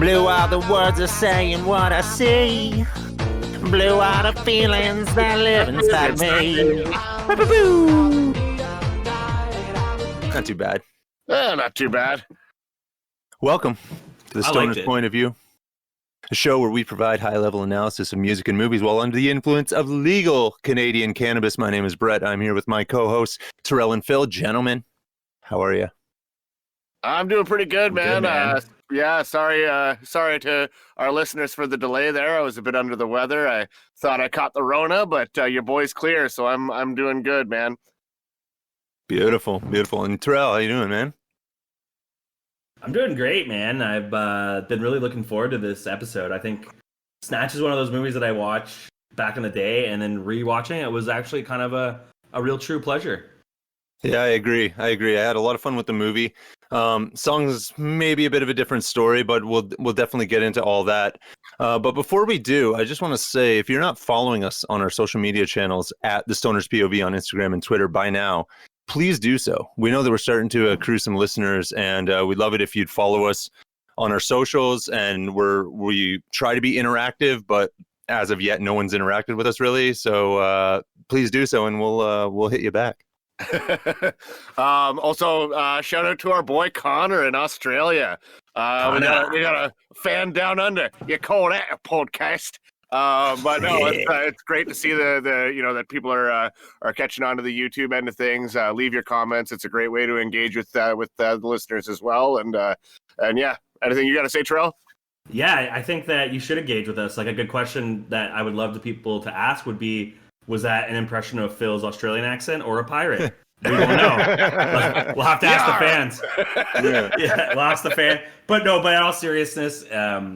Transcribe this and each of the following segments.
Blue are the words of saying what I see. Blue are the feelings that live inside me. Not too bad. Not too bad. Welcome to the Stoner's Point of View, a show where we provide high-level analysis of music and movies while under the influence of legal Canadian cannabis. My name is Brett. I'm here with my co-hosts, Terrell and Phil. Gentlemen, how are you? I'm doing pretty good, man. Good, Sorry to our listeners for the delay there. I was a bit under the weather. I thought I caught the Rona, but your boy's clear, so I'm doing good, man. Beautiful. And Terrell, how you doing, man? I'm doing great, man. I've been really looking forward to this episode. I think Snatch is one of those movies that I watched back in the day, and then rewatching it was actually kind of a real true pleasure. Yeah, I agree. I had a lot of fun with the movie. Songs maybe a bit of a different story, but we'll definitely get into all that. But before we do, I just want to say, if you're not following us on our social media channels at the Stoner's POV on Instagram and Twitter by now, please do so. We know that we're starting to accrue some listeners, and we'd love it if you'd follow us on our socials. And we try to be interactive, but as of yet, no one's interacted with us really. So please do so, and we'll hit you back. Also, shout out to our boy Connor in Australia. We got a fan down under. You call that a podcast? But no, it's great to see the that people are catching on to the YouTube end of things. Leave your comments. It's a great way to engage with the listeners as well. And yeah, anything you got to say, Terrell? Yeah, I think that you should engage with us. Like, a good question that I would love the people to ask would be, was that an impression of Phil's Australian accent or a pirate? We don't know. We'll have to ask the fans. Yeah, we'll ask the fan. But no, but in all seriousness,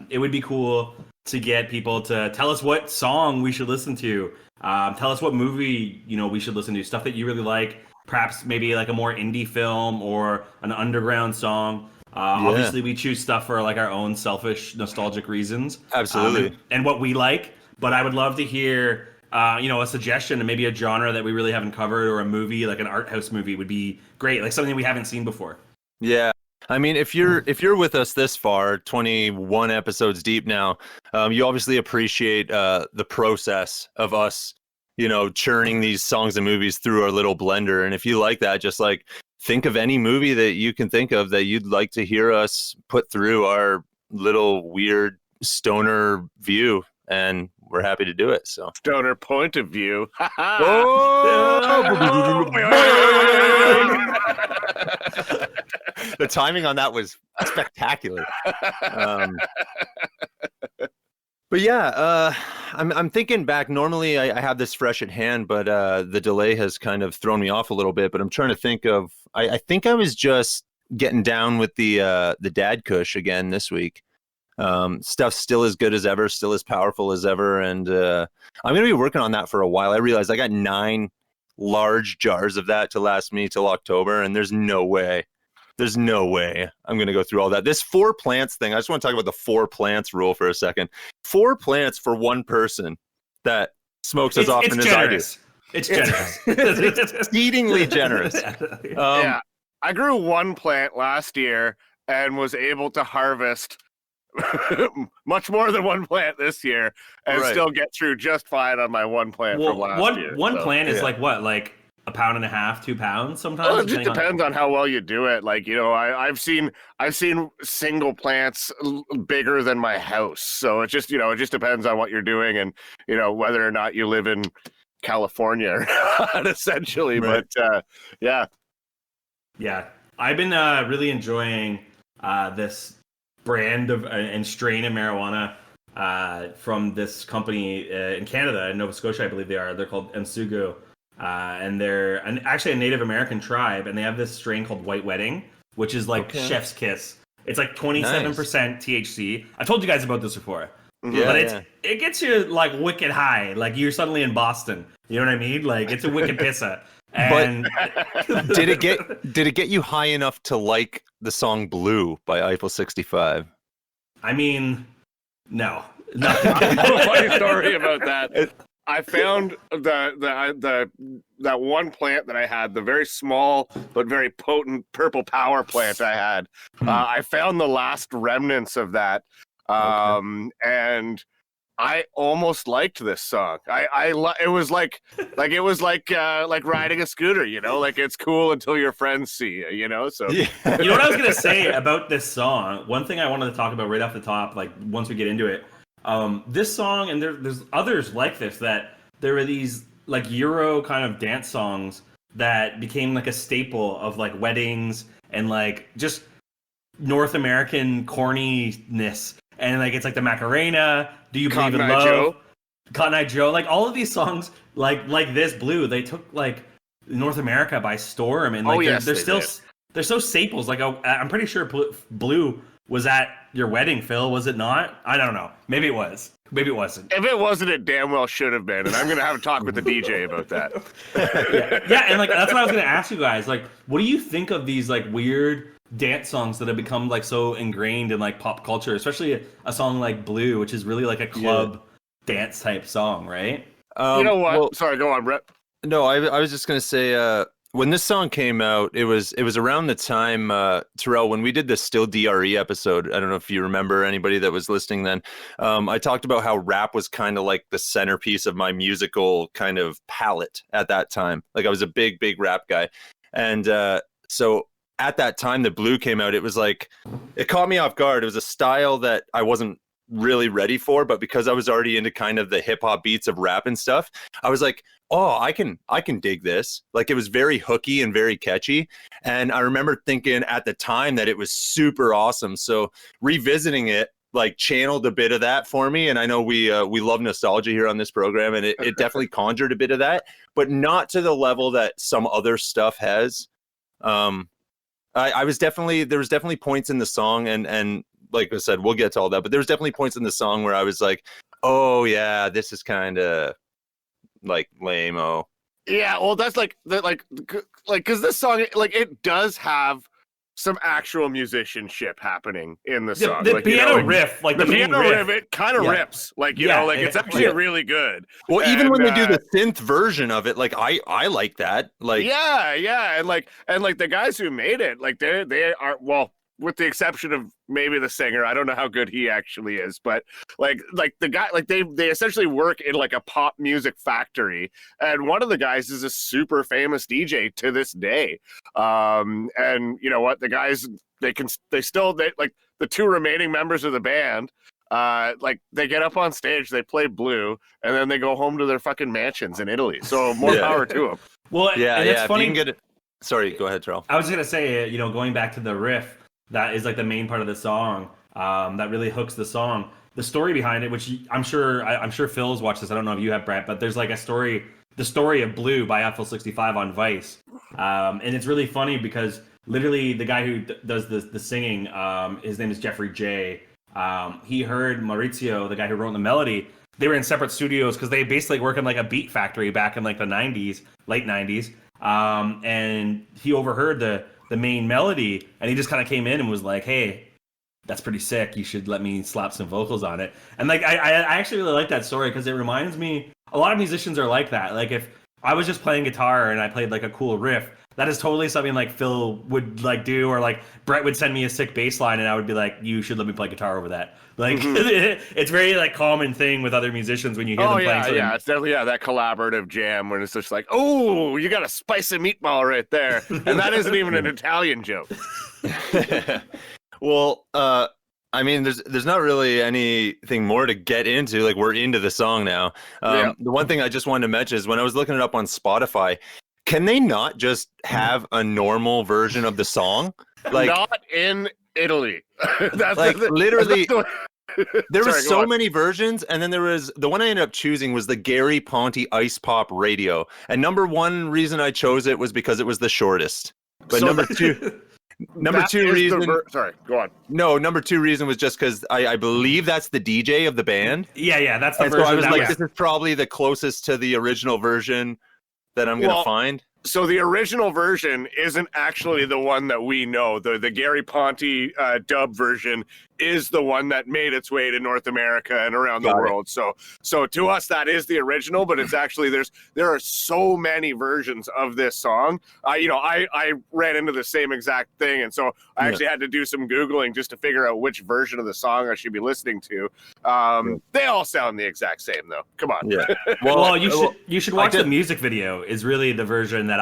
it would be cool to get people to tell us what song we should listen to. Tell us what movie we should listen to. Stuff that you really like. Perhaps maybe like a more indie film or an underground song. Obviously, we choose stuff for like our own selfish, nostalgic reasons. Absolutely. And what we like. But I would love to hear a suggestion and maybe a genre that we really haven't covered, or a movie, like an art house movie would be great. Like something we haven't seen before. Yeah. I mean, if you're with us this far, 21 episodes deep now, you obviously appreciate the process of us, churning these songs and movies through our little blender. And if you like that, just like think of any movie that you can think of that you'd like to hear us put through our little weird stoner view, and we're happy to do it. So Stoner point of view. The timing on that was spectacular. But yeah, I'm thinking back. Normally I have this fresh at hand, but the delay has kind of thrown me off a little bit. But I'm trying to think of. I think I was just getting down with the dad kush again this week. Stuff's still as good as ever, still as powerful as ever, and I'm going to be working on that for a while. I realized I got 9 large jars of that to last me till October, and there's no way I'm going to go through all that. This 4 plants thing, I just want to talk about the 4 plants rule for a second. 4 plants for one person that smokes as often as I do. It's generous. It's exceedingly generous. Yeah, I grew 1 plant last year and was able to harvest much more than 1 plant this year, and still get through just fine on my 1 plant from last year. One plant is like what, like a pound and a half, 2 pounds sometimes? Well, it just depends on how well you do it. Like, I've seen single plants bigger than my house. So it just depends on what you're doing, and whether or not you live in California or not, essentially. Right. But yeah, I've been really enjoying this brand of and strain of marijuana from this company in Canada, in Nova Scotia, I believe they are. They're called Msugu, and they're actually a Native American tribe, and they have this strain called White Wedding, which is like chef's kiss. It's like 27% THC. I told you guys about this before. Yeah, but it gets you like wicked high, like you're suddenly in Boston. You know what I mean? Like, it's a wicked pissa. And but did it get you high enough to like the song "Blue" by Eiffel 65? I mean, no. Funny story about that. I found that one plant that I had, the very small but very potent purple power plant I had. I found the last remnants of that And I almost liked this song. It was like riding a scooter, you know, like it's cool until your friends see you, you know. So You know what I was gonna say about this song? One thing I wanted to talk about right off the top, like once we get into it, this song, and there's others like this, that there were these like Euro kind of dance songs that became like a staple of like weddings and like just North American corniness. And like it's like the Macarena, Do You Believe in Love, Joe. Cotton Eye Joe, like all of these songs, like this Blue, they took like North America by storm, and like they're so staples. Like I'm pretty sure Blue was at your wedding, Phil. Was it not? I don't know. Maybe it was. Maybe it wasn't. If it wasn't, it damn well should have been. And I'm gonna have a talk with the DJ about that. yeah, and like that's what I was gonna ask you guys. Like, what do you think of these like weird dance songs that have become like so ingrained in like pop culture, especially a song like Blue, which is really like a club dance type song, right? You know what? Well, sorry, go on, Brett. No, I was just gonna say when this song came out, it was around the time, Terrell, when we did the Still DRE episode. I don't know if you remember, anybody that was listening then. I talked about how rap was kind of like the centerpiece of my musical kind of palette at that time. Like I was a big rap guy, and so at that time that Blue came out, it was like, it caught me off guard. It was a style that I wasn't really ready for, but because I was already into kind of the hip hop beats of rap and stuff, I was like, oh, I can dig this. Like it was very hooky and very catchy. And I remember thinking at the time that it was super awesome. So revisiting it like channeled a bit of that for me. And I know we love nostalgia here on this program, and it definitely conjured a bit of that, but not to the level that some other stuff has. There was definitely points in the song, and like I said, we'll get to all that, but there was definitely points in the song where I was like, oh yeah, this is kind of like lame-o. Yeah, well, that's like because this song, like, it does have some actual musicianship happening in the song. The piano riff, like the piano riff, it kind of rips. Like, you know, like it's actually really good. Well, even when they do the synth version of it, like I like that. Like yeah, and like the guys who made it, like they are, well, with the exception of maybe the singer, I don't know how good he actually is, but like the guy, like they essentially work in like a pop music factory, and one of the guys is a super famous DJ to this day. And you know what, the guys, they like the two remaining members of the band, like they get up on stage, they play Blue, and then they go home to their fucking mansions in Italy. So more power to them. Well, yeah, and it's funny. Sorry, go ahead, Terrell. I was just gonna say, you know, going back to the riff, that is like the main part of the song, that really hooks the song. The story behind it, which I'm sure Phil's watched this. I don't know if you have, Brett, but there's like a story, the story of Blue by Eiffel 65 on Vice, and it's really funny because literally the guy who does the singing, his name is Jeffrey J. He heard Maurizio, the guy who wrote the melody. They were in separate studios because they basically work in like a beat factory back in like the 90s, late 90s, and he overheard the main melody, and he just kind of came in and was like, hey, that's pretty sick, you should let me slap some vocals on it. And like I actually really like that story because it reminds me, a lot of musicians are like that. Like if I was just playing guitar and I played like a cool riff, that is totally something like Phil would like do, or like Brett would send me a sick bass line and I would be like, you should let me play guitar over that. Like it's very like common thing with other musicians when you hear them playing something. Yeah, it's definitely that collaborative jam when it's just like, oh, you got a spicy meatball right there, and that isn't even an Italian joke. Well, I mean, there's not really anything more to get into. Like, we're into the song now. The one thing I just wanted to mention is when I was looking it up on Spotify, can they not just have a normal version of the song? Like, not in Italy. That's like literally. There Sorry, was so many versions, and then there was the one I ended up choosing was the Gary Ponte Ice Pop Radio. And number one reason I chose it was because it was the shortest. But So number two reason. Sorry, go on. No, number two reason was just because I believe that's the DJ of the band. Yeah, that's the And version. so I was that like, this is probably the closest to the original version that I'm gonna find. So the original version isn't actually the one that we know. The Gary Ponte dub version is the one that made its way to North America and around the world. So to us, that is the original, but it's actually there are so many versions of this song. I ran into the same exact thing, and so I actually had to do some Googling just to figure out which version of the song I should be listening to. They all sound the exact same, though. Come on. Yeah. Well, you should watch the music video. Is really the version that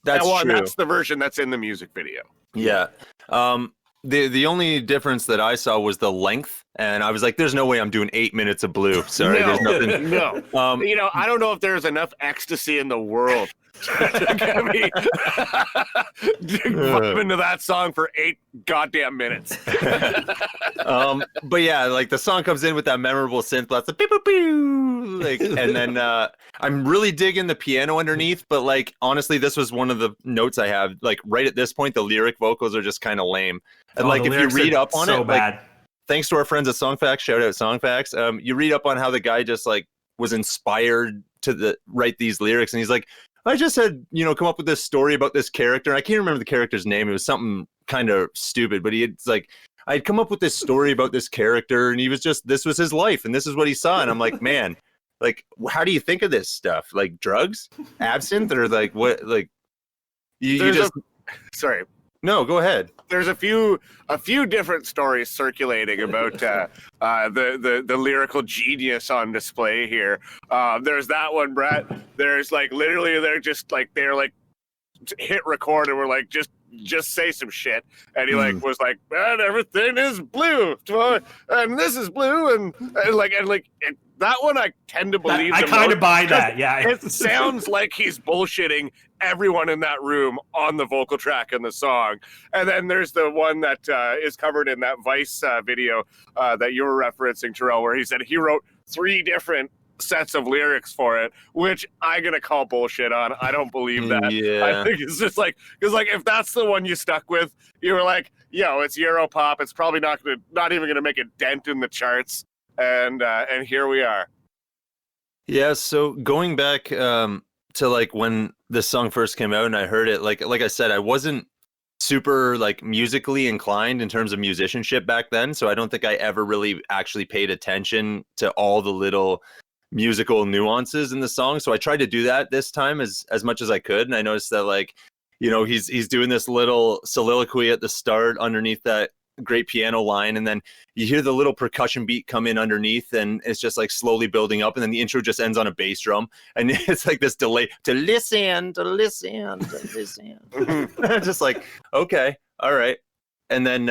That's true. That's the version that's in the music video. Yeah. The only difference that I saw was the length, and I was like, "There's no way I'm doing 8 minutes of Blue." Sorry, there's nothing. No. I don't know if there's enough ecstasy in the world to get me into that song for 8 goddamn minutes. But yeah, like the song comes in with that memorable synth blast, like, pew, pew, pew, like, and then I'm really digging the piano underneath. But like honestly, this was one of the notes I have. Like right at this point, the lyric vocals are just kind of lame. And like if you read up on it, like, thanks to our friends at Songfacts, shout out Songfacts. You read up on how the guy just like was inspired to write these lyrics, and he's like, I just had, come up with this story about this character. And I can't remember the character's name. It was something kind of stupid, but I'd come up with this story about this character, and this was his life, and this is what he saw. And I'm like, man, like, how do you think of this stuff? Like drugs, absinthe, or like what? Like, you just sorry. No, go ahead. There's a few different stories circulating about the lyrical genius on display here. There's that one, Brett. There's like literally they're like hit record and we're like just say some shit, and he like was like, man, everything is blue and this is blue and that one I tend to believe. I kind of buy that. Yeah, it sounds like he's bullshitting everyone in that room on the vocal track in the song. And then there's the one that is covered in that Vice video that you were referencing, Terrell, where he said he wrote 3 different sets of lyrics for it, which I'm gonna call bullshit on. I don't believe that. I think it's just like, because like if that's the one you stuck with, you were like, it's Europop. It's probably not even gonna make a dent in the charts. And here we are. Yeah. So going back to like when this song first came out and I heard it, like I said, I wasn't super like musically inclined in terms of musicianship back then. So I don't think I ever really actually paid attention to all the little musical nuances in the song. So I tried to do that this time as much as I could. And I noticed that like, he's doing this little soliloquy at the start underneath that great piano line, and then you hear the little percussion beat come in underneath, and it's just like slowly building up, and then the intro just ends on a bass drum, and it's like this delay to listen. Just like, okay, all right. And then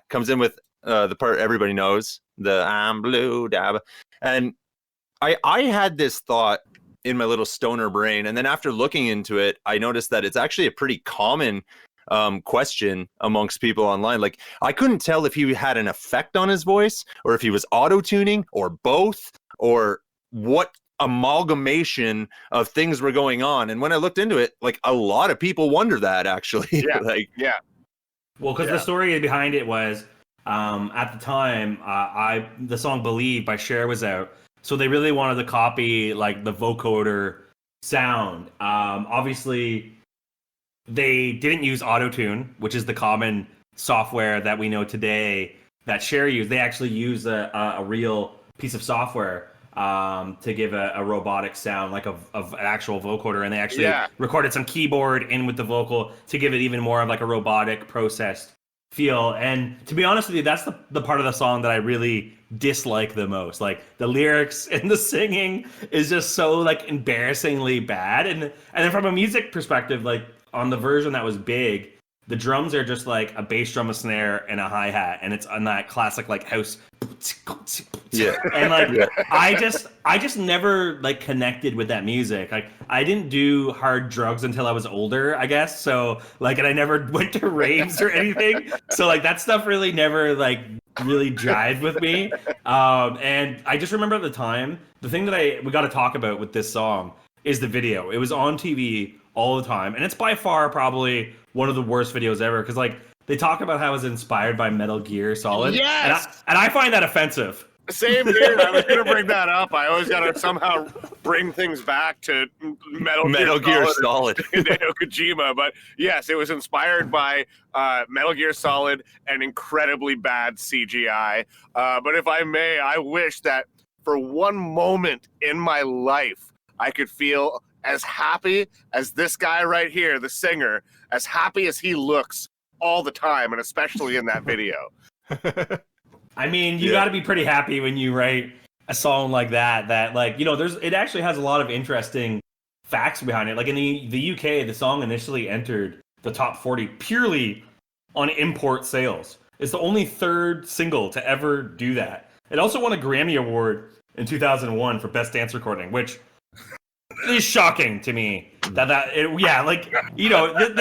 comes in with the part everybody knows, the I'm blue dab. And I had this thought in my little stoner brain, and then after looking into it, I noticed that it's actually a pretty common question amongst people online. Like, I couldn't tell if he had an effect on his voice, or if he was auto-tuning, or both, or what amalgamation of things were going on. And when I looked into it, like, a lot of people wonder that, actually. Well, because the story behind it was at the time the song Believe by Cher was out, so they really wanted to copy like the vocoder sound. Obviously they didn't use autotune, which is the common software that we know today that Cher used. They actually used a real piece of software to give a robotic sound, like of an actual vocoder, and they actually recorded some keyboard in with the vocal to give it even more of like a robotic processed feel. And to be honest with you, that's the part of the song that I really dislike the most. Like, the lyrics and the singing is just so like embarrassingly bad. And then from a music perspective, like on the version that was big, the drums are just like a bass drum, a snare, and a hi-hat, and it's on that classic like house. And like I just never like connected with that music. Like, I didn't do hard drugs until I was older, I guess. So like, and I never went to raves or anything. So like, that stuff really never like really jived with me. And I just remember at the time, the thing that we got to talk about with this song is the video. It was on TV all the time, and it's by far probably one of the worst videos ever, because like, they talk about how it was inspired by Metal Gear Solid. Yes! And I find that offensive. Same here. I was going to bring that up. I always got to somehow bring things back to Metal Gear Solid. Hideo Kojima. But yes, it was inspired by Metal Gear Solid and incredibly bad CGI. But if I may, I wish that for one moment in my life, I could feel as happy as this guy right here, the singer, as happy as he looks all the time, and especially in that video. I mean, you got to be pretty happy when you write a song like that. That, like, you know, it actually has a lot of interesting facts behind it. Like in the UK, the song initially entered the top 40 purely on import sales. It's the only third single to ever do that. It also won a Grammy Award in 2001 for Best Dance Recording, which is shocking to me. This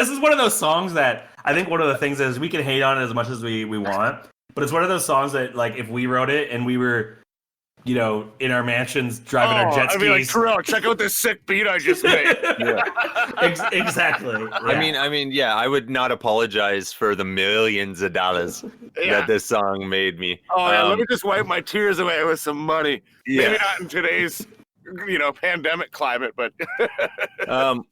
is one of those songs that I think one of the things is we can hate on it as much as we want. But it's one of those songs that, like, if we wrote it and we were, you know, in our mansions driving our jet skis. I'd be like, Terrell, check out this sick beat I just made. Exactly. Yeah. I mean, yeah, I would not apologize for the millions of dollars that this song made me. Oh, yeah, let me just wipe my tears away with some money. Yeah. Maybe not in today's, pandemic climate, but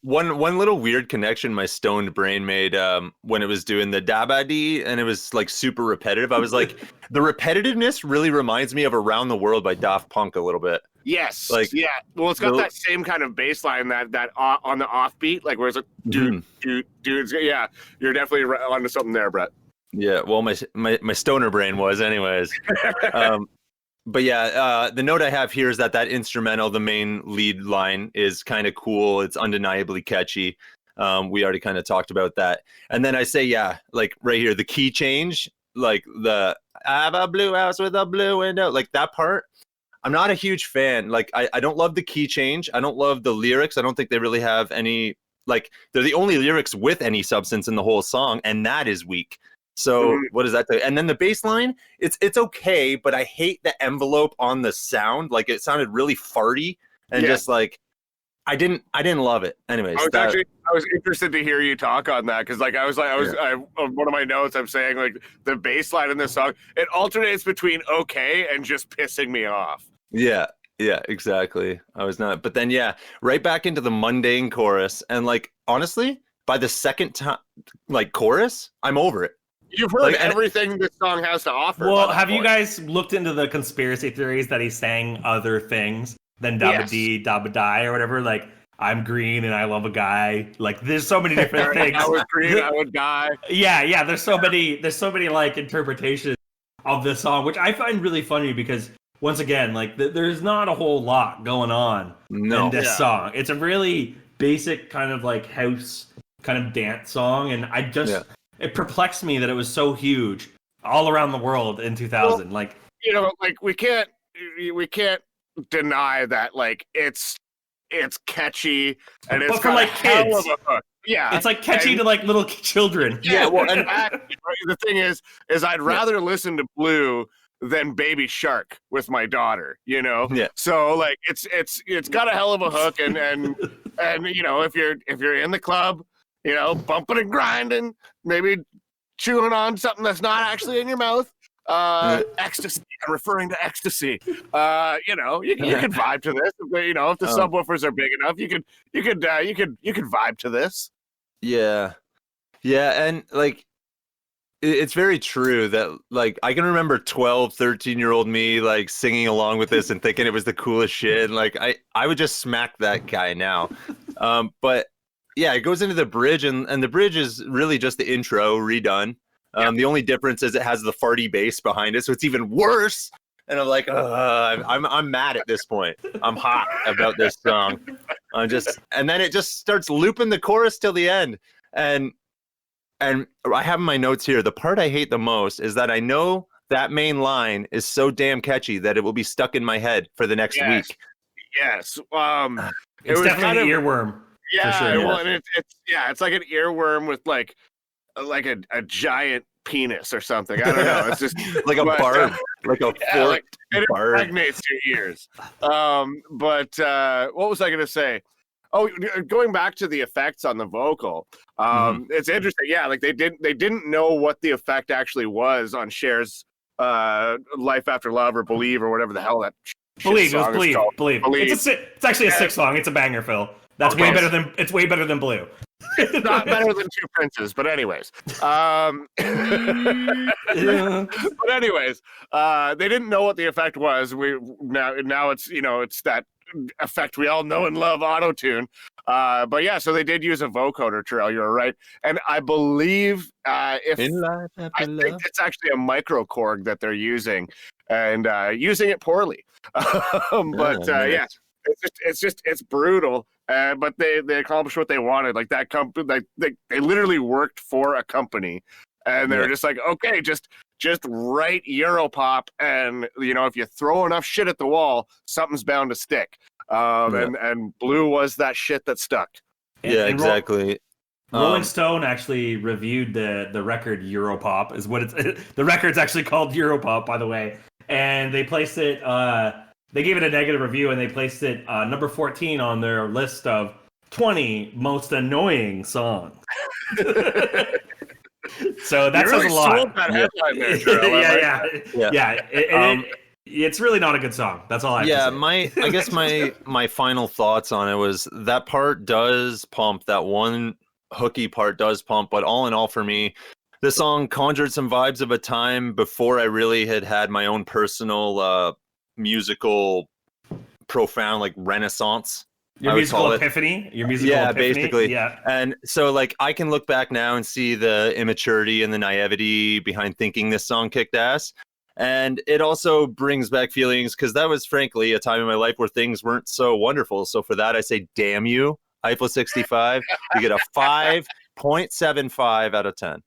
one little weird connection my stoned brain made when it was doing the Ba Dee, and it was like super repetitive. I was like, the repetitiveness really reminds me of Around the World by Daft Punk a little bit. yes, yeah. Well, it's got that same kind of bass line that on the offbeat, like where it's like dude. Yeah, you're definitely onto something there, Brett. Yeah, well, my stoner brain was, anyways. But yeah, the note I have here is that instrumental, the main lead line, is kind of cool. It's undeniably catchy. We already kind of talked about that. And then I say, yeah, like right here, the key change, like the I have a blue house with a blue window, like that part. I'm not a huge fan. Like, I don't love the key change. I don't love the lyrics. I don't think they really have any, like, they're the only lyrics with any substance in the whole song, and that is weak. So what does that do? And then the bass line, it's okay, but I hate the envelope on the sound. Like, it sounded really farty and just like I didn't love it. Anyways, I was interested to hear you talk on that, because like one of my notes, I'm saying like the bass line in this song, it alternates between okay and just pissing me off. Yeah, exactly. I was not, but then right back into the mundane chorus, and like honestly, by the second time, like chorus, I'm over it. You've heard everything this song has to offer. Well, have you guys looked into the conspiracy theories that he sang other things than Ba Dee, Da Ba Die, or whatever? Like, I'm green and I love a guy. Like, there's so many different things. I was green, I would die. Yeah. There's so many like interpretations of this song, which I find really funny because, once again, like there's not a whole lot going on in this song. It's a really basic kind of like house kind of dance song, and I just it perplexed me that it was so huge all around the world in 2000. Well, like, like we can't deny that like it's catchy and it's for like kids. Yeah, it's like catchy to like little children. Yeah, well, and the thing is I'd rather listen to Blue than Baby Shark with my daughter, Yeah. So like it's got a hell of a hook, and if you're in the club, bumping and grinding, maybe chewing on something that's not actually in your mouth, ecstasy. I'm referring to ecstasy. You can vibe to this. If the subwoofers are big enough, you could vibe to this. Yeah, and like it's very true that like I can remember 12, 13-year-old me like singing along with this and thinking it was the coolest shit. And like I would just smack that guy now. But yeah, it goes into the bridge, and the bridge is really just the intro redone. The only difference is it has the farty bass behind it, so it's even worse. And I'm like, I'm mad at this point. I'm hot about this song. And then it just starts looping the chorus till the end. And I have in my notes here, the part I hate the most is that I know that main line is so damn catchy that it will be stuck in my head for the next week. Yes. It's definitely an earworm. Yeah, for sure. Well, and it's like an earworm with like a giant penis or something. I don't know. It's just like a barb, like a forked it barb. impregnates your ears. But what was I going to say? Oh, going back to the effects on the vocal, it's interesting. Yeah, like they didn't know what the effect actually was on Cher's Life After Love or Believe or whatever the hell that Believe. It was song is Believe. called. Believe. It's actually a sick song. It's a banger, Phil. That's way better than Blue. It's not better than Two Princes, but anyways. But anyways, they didn't know what the effect was. Now it's it's that effect we all know and love, auto-tune. But yeah, so they did use a vocoder, Terrell, you're right. And I believe I think it's actually a microKORG that they're using, and using it poorly. Yeah, it's brutal. But they accomplished what they wanted. Like that company, like they literally worked for a company, and they're just like, okay, just write Europop, and if you throw enough shit at the wall, something's bound to stick. And Blue was that shit that stuck. Yeah, exactly. Rolling Stone actually reviewed the record Europop, is what it's. The record's actually called Europop, by the way, and they placed it. They gave it a negative review, and they placed it number 14 on their list of 20 most annoying songs. So that says a lot. That headline there, Terrell, yeah. It's really not a good song. That's all I have to say. I guess my final thoughts on it was that part does pump. That one hooky part does pump, but all in all, for me, the song conjured some vibes of a time before I really had my own personal musical profound like renaissance. Your musical epiphany? Your musical epiphany? Basically. Yeah. And so like I can look back now and see the immaturity and the naivety behind thinking this song kicked ass. And it also brings back feelings because that was frankly a time in my life where things weren't so wonderful. So for that I say damn you, Eiffel 65. You get a 5.75 out of 10.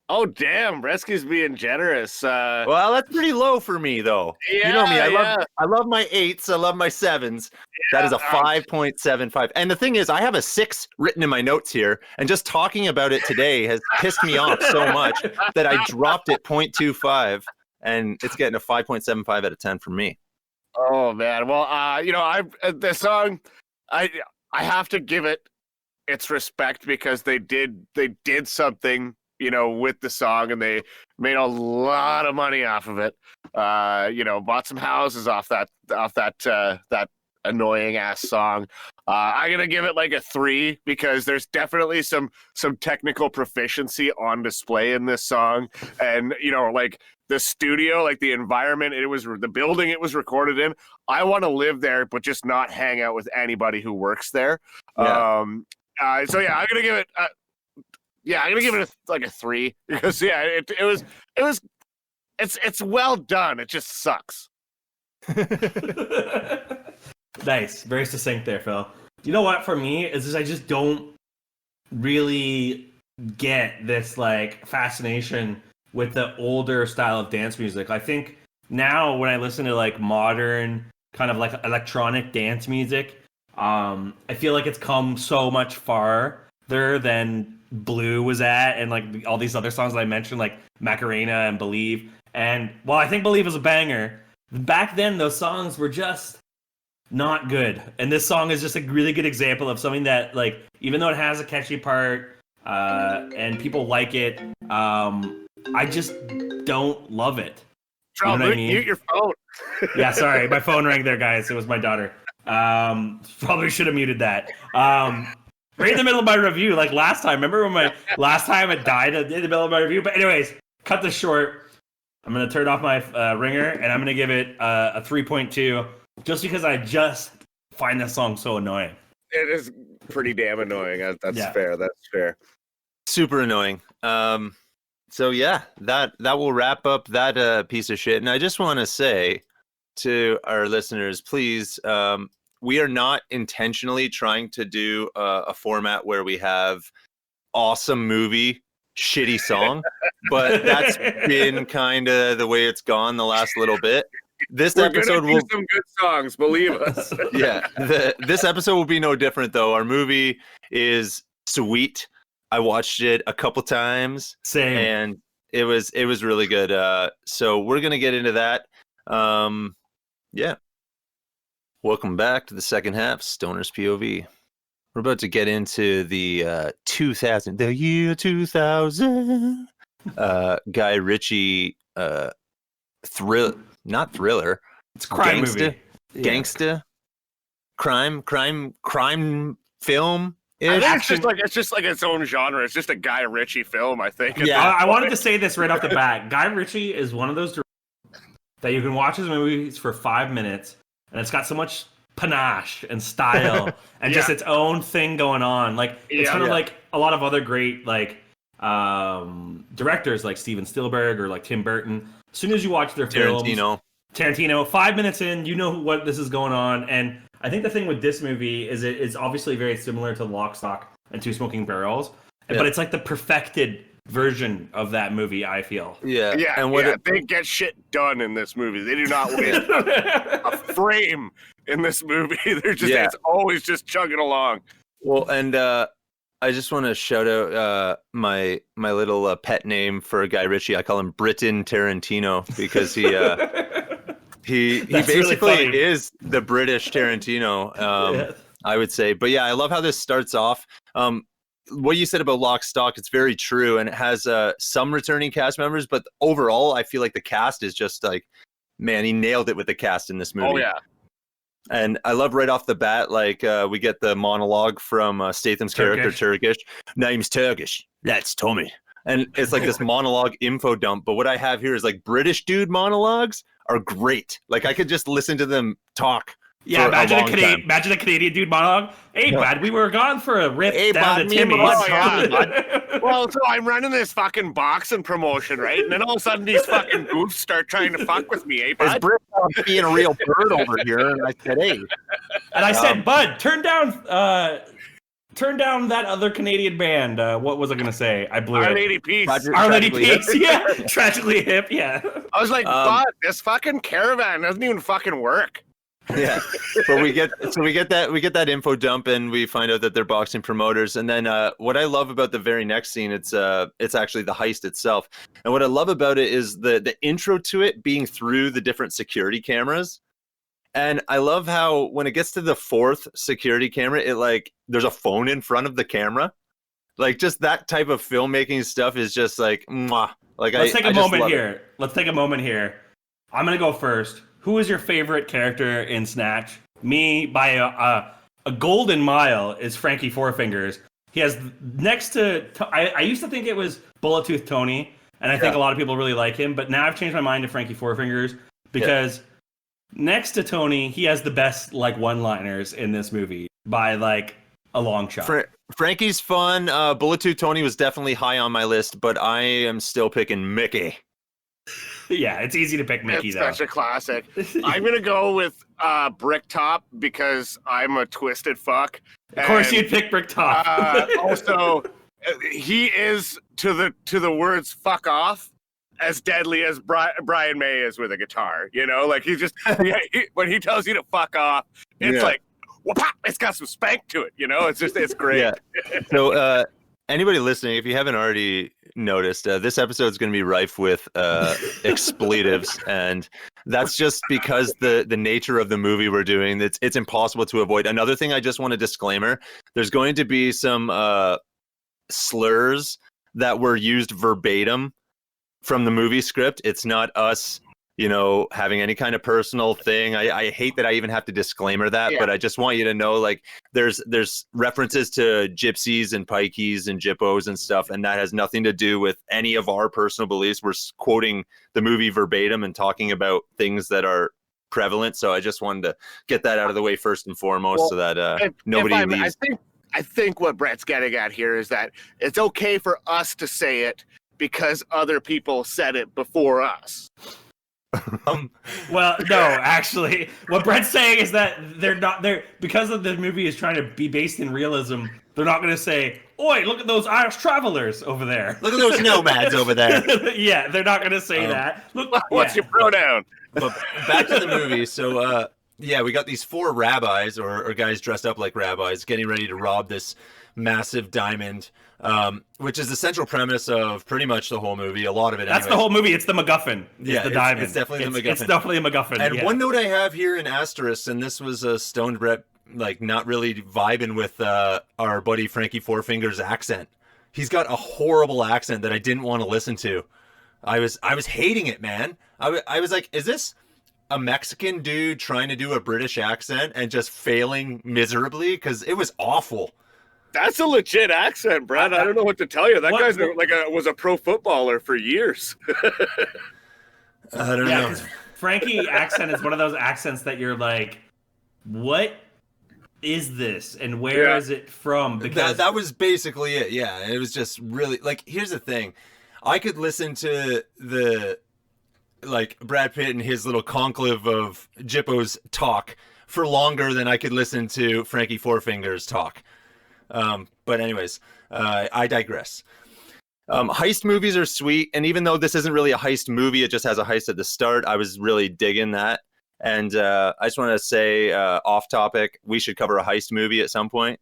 Oh damn, Rescue's being generous. Well, that's pretty low for me, though. Yeah, you know me. I love my 8s. I love my 7s. That is a 5.75. And the thing is, I have a 6 written in my notes here, and just talking about it today has pissed me off so much that I dropped it 0.25, and it's getting a 5.75 out of 10 for me. Oh man, well, the song, I have to give it its respect because they did something. With the song, and they made a lot of money off of it. Bought some houses off that annoying ass song. I'm gonna give it like a 3 because there's definitely some technical proficiency on display in this song, and like the studio, like the environment, the building it was recorded in. I want to live there, but just not hang out with anybody who works there. Yeah. I'm gonna give it. I'm gonna give it a 3 because it's well done. It just sucks. Nice, very succinct there, Phil. You know what? For me, is I just don't really get this like fascination with the older style of dance music. I think now when I listen to like modern kind of like electronic dance music, I feel like it's come so much farther than Blue was at, and like all these other songs that I mentioned, like Macarena and Believe. And while I think Believe was a banger, back then those songs were just not good. And this song is just a really good example of something that, like, even though it has a catchy part and people like it, I just don't love it. You know what I mean? Mute your phone. Yeah, sorry, my phone rang there, guys. It was my daughter. Probably should have muted that. Right in the middle of my review, like last time. Remember when last time it died in the middle of my review? But anyways, cut this short. I'm going to turn off my ringer, and I'm going to give it a 3.2 just because I just find this song so annoying. It is pretty damn annoying. That's fair. That's fair. Super annoying. So yeah, that will wrap up that piece of shit. And I just want to say to our listeners, please, we are not intentionally trying to do a format where we have awesome movie, shitty song, but that's been kind of the way it's gone the last little bit. This episode will some good songs, believe us. Yeah, this episode will be no different though. Our movie is sweet. I watched it a couple times. Same. And it was really good. So we're gonna get into that. Yeah. Welcome back to the second half, Stoner's POV. We're about to get into the year 2000. Guy Ritchie not thriller. It's a crime Gangsta, movie. Yeah. Gangsta, crime film. I think it's just like its own genre. It's just a Guy Ritchie film, I think. Yeah. I wanted to say this right off the bat. Guy Ritchie is one of those directors that you can watch his movies for 5 minutes, and it's got so much panache and style and just its own thing going on. Like it's kind of like a lot of other great like directors like Steven Spielberg or like Tim Burton. As soon as you watch their films, Tarantino, 5 minutes in, you know what this is going on. And I think the thing with this movie is it is obviously very similar to Lock, Stock, and Two Smoking Barrels, but it's like the perfected version of that movie, I feel. Yeah. And they get shit done in this movie. They do not waste a frame in this movie. They're just it's always just chugging along. Well, and I just want to shout out my little pet name for Guy Ritchie. I call him Britain Tarantino because he basically really is the British Tarantino. I would say. But yeah, I love how this starts off. What you said about Lock, Stock, it's very true, and it has some returning cast members, but overall, I feel like the cast is just like, man, he nailed it with the cast in this movie. Oh yeah. And I love right off the bat, like we get the monologue from Statham's character, Turkish. Name's Turkish. That's Tommy. And it's like this monologue info dump. But what I have here is like British dude monologues are great. Like I could just listen to them talk. Yeah, imagine a Canadian dude monologue. Hey, bud, we were gone for a rip down to Timmy's. Well, so I'm running this fucking boxing promotion, right? And then all of a sudden these fucking goofs start trying to fuck with me, eh, bud? Brit being a real bird over here, and I said, hey. And I said, bud, turn down that other Canadian band. What was I going to say? I blew Our Lady Peace. Our Lady Peace, yeah. Tragically Hip, yeah. I was like, bud, this fucking caravan doesn't even fucking work. Yeah, but we get that info dump, and we find out that they're boxing promoters. And then what I love about the very next scene, it's actually the heist itself. And what I love about it is the intro to it being through the different security cameras. And I love how when it gets to the fourth security camera, it like there's a phone in front of the camera. Like just that type of filmmaking stuff is just like mwah. Like Let's take a moment here. Let's take a moment here. I'm gonna go first. Who is your favorite character in Snatch? Me, by a golden mile, is Frankie Four Fingers. He has next to I used to think it was Bullet Tooth Tony, and I think a lot of people really like him, but now I've changed my mind to Frankie Four Fingers because next to Tony, he has the best like one-liners in this movie by like a long shot. Frankie's fun. Bullet Tooth Tony was definitely high on my list, but I am still picking Mickey. Yeah, it's easy to pick Mickey, it's though. Such a classic. I'm going to go with Bricktop because I'm a twisted fuck. Of course you'd pick Bricktop. Also, he is, to the words fuck off, as deadly as Brian May is with a guitar. You know, like he's just, when he tells you to fuck off, it's like, whoop-pop, it's got some spank to it. You know, it's great. Yeah. So, anybody listening, if you haven't already noticed, this episode is going to be rife with expletives, and that's just because the nature of the movie we're doing. It's impossible to avoid. Another thing, I just want a disclaimer: there's going to be some slurs that were used verbatim from the movie script. It's not us, having any kind of personal thing. I hate that I even have to disclaimer that, but I just want you to know, like, there's references to gypsies and pikeys and jippos and stuff, and that has nothing to do with any of our personal beliefs. We're quoting the movie verbatim and talking about things that are prevalent. So I just wanted to get that out of the way first and foremost, so that nobody leaves. I think what Brett's getting at here is that it's okay for us to say it because other people said it before us. Well, no, actually, what Brett's saying is that they're because of the movie is trying to be based in realism. They're not going to say, "Oi, look at those Irish travelers over there. Look at those nomads over there." Yeah, they're not going to say that. Look, what's your pronoun? But back to the movie. So, we got these four rabbis or guys dressed up like rabbis getting ready to rob this massive diamond, which is the central premise of pretty much the whole movie. A lot of it. That's the whole movie. It's the MacGuffin. It's the diamond. It's definitely the MacGuffin. It's definitely a MacGuffin. And one note I have here in asterisk, and this was a Stoned Brett, like not really vibing with our buddy Frankie Four Fingers accent. he's got a horrible accent that I didn't want to listen to. I was hating it, man. I was like, is this a Mexican dude trying to do a British accent and just failing miserably? Because it was awful. That's a legit accent, Brad. I don't know what to tell you. That guy's was a pro footballer for years. I don't know. Frankie accent is one of those accents that you're like, what is this and where is it from? Because that was basically it. Yeah, it was just really like. Here's the thing, I could listen to the Brad Pitt and his little conclave of Jippos talk for longer than I could listen to Frankie Four Fingers talk. But anyways, I digress. Heist movies are sweet, and even though this isn't really a heist movie, it just has a heist at the start. I was really digging that, and I just want to say, off topic, we should cover a heist movie at some point.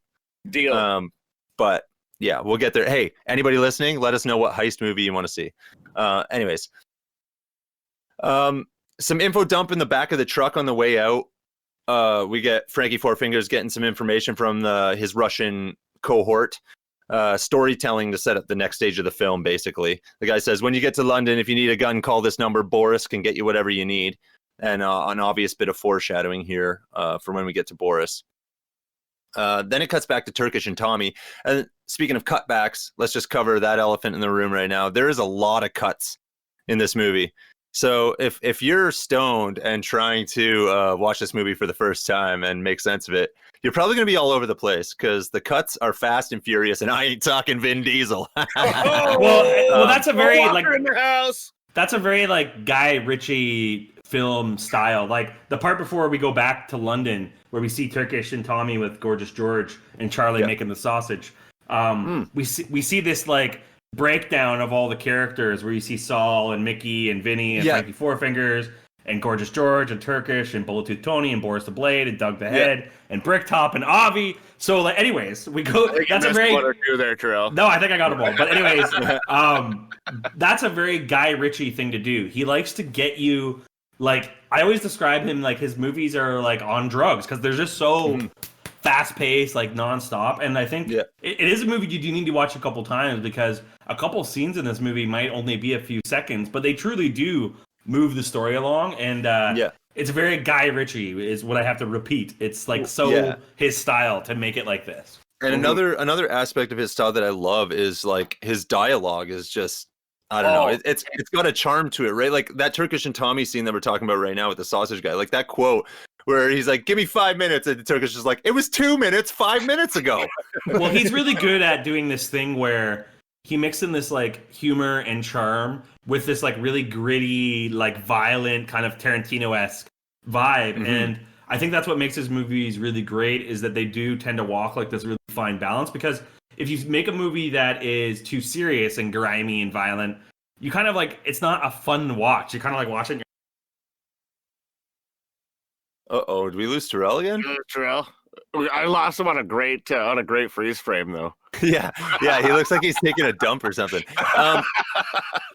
Deal. But yeah, we'll get there. Hey, anybody listening, let us know what heist movie you want to see. Anyways, some info dump in the back of the truck on the way out. We get Frankie Four Fingers getting some information from his Russian cohort. Storytelling to set up the next stage of the film, basically. The guy says, when you get to London, if you need a gun, call this number. Boris can get you whatever you need. And an obvious bit of foreshadowing here for when we get to Boris. Then it cuts back to Turkish and Tommy. And speaking of cutbacks, let's just cover that elephant in the room right now. There is a lot of cuts in this movie. So if you're stoned and trying to watch this movie for the first time and make sense of it, you're probably going to be all over the place because the cuts are fast and furious, and I ain't talking Vin Diesel. well, that's a very in the house. That's a very Guy Ritchie film style. Like the part before we go back to London, where we see Turkish and Tommy with Gorgeous George and Charlie making the sausage. We see this breakdown of all the characters where you see Saul and Mickey and Vinny and Frankie Four Fingers and Gorgeous George and Turkish and Bullet Tooth Tony and Boris the Blade and Doug the Head and Bricktop and Avi. So anyways, we go. That's a very one or two there, Terrell. No, I think I got them all. But anyways, that's a very Guy Ritchie thing to do. He likes to get you I always describe him his movies are on drugs because they're just so fast paced, nonstop. And I think it is a movie you do need to watch a couple times because a couple scenes in this movie might only be a few seconds, but they truly do move the story along. And it's very Guy Ritchie is what I have to repeat. It's his style to make it like this. And another aspect of his style that I love is his dialogue is just, I don't know. It's got a charm to it, right? Like that Turkish and Tommy scene that we're talking about right now with the sausage guy, like that quote where he's like, give me 5 minutes. And the Turkish is like, it was 2 minutes, 5 minutes ago. Well, he's really good at doing this thing where he mixes in this humor and charm with this really gritty, violent kind of Tarantino-esque vibe. Mm-hmm. And I think that's what makes his movies really great is that they do tend to walk this really fine balance, because if you make a movie that is too serious and grimy and violent, you kind of it's not a fun watch. You're kind of watching. Did we lose Terrell again? Terrell, I lost him on a great freeze frame though. Yeah, he looks like he's taking a dump or something.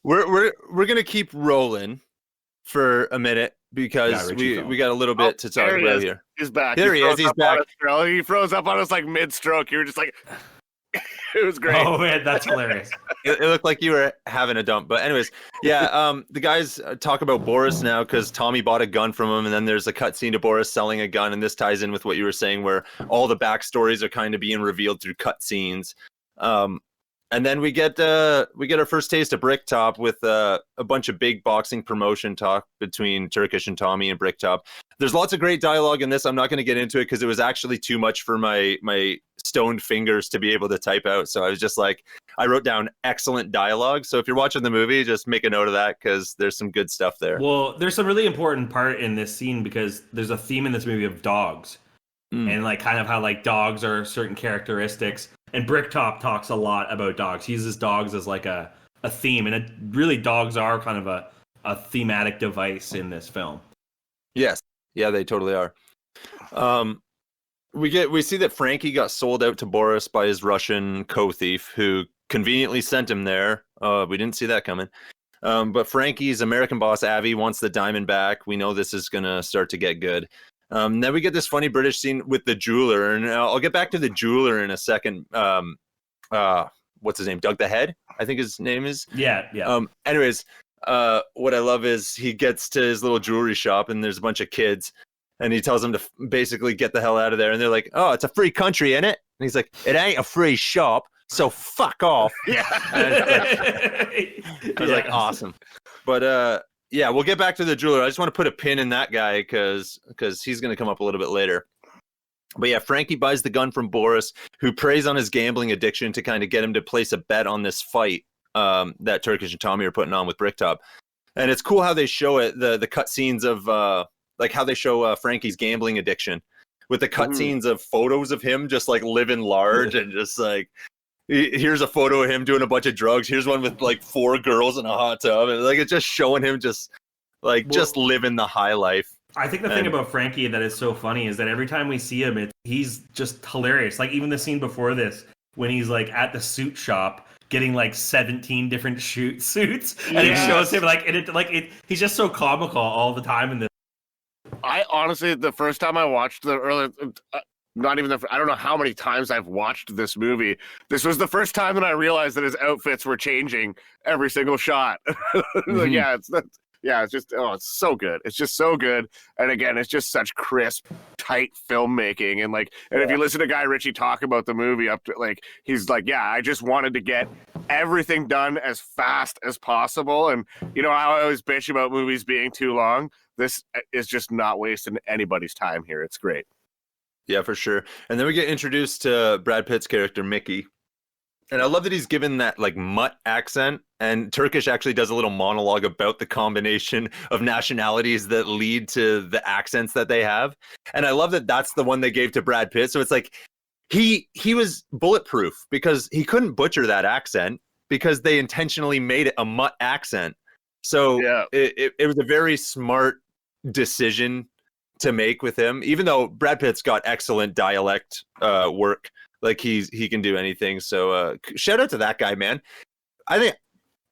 We're gonna keep rolling for a minute because we got a little bit to talk about here. He's back. There he is. He's back. He froze up on us mid-stroke. You were just it was great. Oh man, that's hilarious. It looked like you were having a dump. But anyways, the guys talk about Boris now because Tommy bought a gun from him, and then there's a cutscene to Boris selling a gun, and this ties in with what you were saying, where all the backstories are kind of being revealed through cutscenes. And then we get our first taste of Bricktop with a bunch of big boxing promotion talk between Turkish and Tommy and Bricktop. There's lots of great dialogue in this. I'm not going to get into it because it was actually too much for my stoned fingers to be able to type out. So I was just I wrote down excellent dialogue. So if you're watching the movie, just make a note of that because there's some good stuff there. Well, there's a really important part in this scene because there's a theme in this movie of dogs. And kind of how dogs are certain characteristics. And Bricktop talks a lot about dogs. He uses dogs as a theme, and really dogs are kind of a thematic device in this film. Yes, yeah, they totally are. We see that Frankie got sold out to Boris by his Russian co-thief, who conveniently sent him there. We didn't see that coming. But Frankie's American boss Avi wants the diamond back. We know this is gonna start to get good. Then we get this funny British scene with the jeweler, and I'll get back to the jeweler in a second. What what's his name? Doug the Head, I think his name is. Yeah. Anyways, what I love is he gets to his little jewelry shop and there's a bunch of kids and he tells them to basically get the hell out of there. And they're like, "Oh, it's a free country, isn't it?" And he's like, "It ain't a free shop, so fuck off." Yeah. I was like, awesome. But yeah, we'll get back to the jeweler. I just want to put a pin in that guy because he's going to come up a little bit later. But yeah, Frankie buys the gun from Boris, who preys on his gambling addiction to kind of get him to place a bet on this fight that Turkish and Tommy are putting on with Bricktop. And it's cool how they show it, the cut scenes of like how they show Frankie's gambling addiction with the cut scenes of photos of him just like living large and just like, here's a photo of him doing a bunch of drugs. Here's one with like 4 girls in a hot tub. And like it's just showing him just like just living the high life. I think the thing about Frankie that is so funny is that every time we see him, he's just hilarious. Like even the scene before this, when he's like at the suit shop getting like 17 different suits, and it shows him he's just so comical all the time in this. I honestly, the first time I watched the early, I don't know how many times I've watched this movie. This was the first time that I realized that his outfits were changing every single shot. It's just, it's so good. It's just so good. And again, it's just such crisp, tight filmmaking. And if you listen to Guy Ritchie talk about the movie up to he's like, yeah, I just wanted to get everything done as fast as possible. And, I always bitch about movies being too long. This is just not wasting anybody's time here. It's great. Yeah, for sure. And then we get introduced to Brad Pitt's character, Mickey. And I love that he's given that like mutt accent, and Turkish actually does a little monologue about the combination of nationalities that lead to the accents that they have. And I love that that's the one they gave to Brad Pitt. So it's like he was bulletproof because he couldn't butcher that accent because they intentionally made it a mutt accent. So it was a very smart decision to make with him, even though Brad Pitt's got excellent dialect work. Like he can do anything. So shout out to that guy, man. I think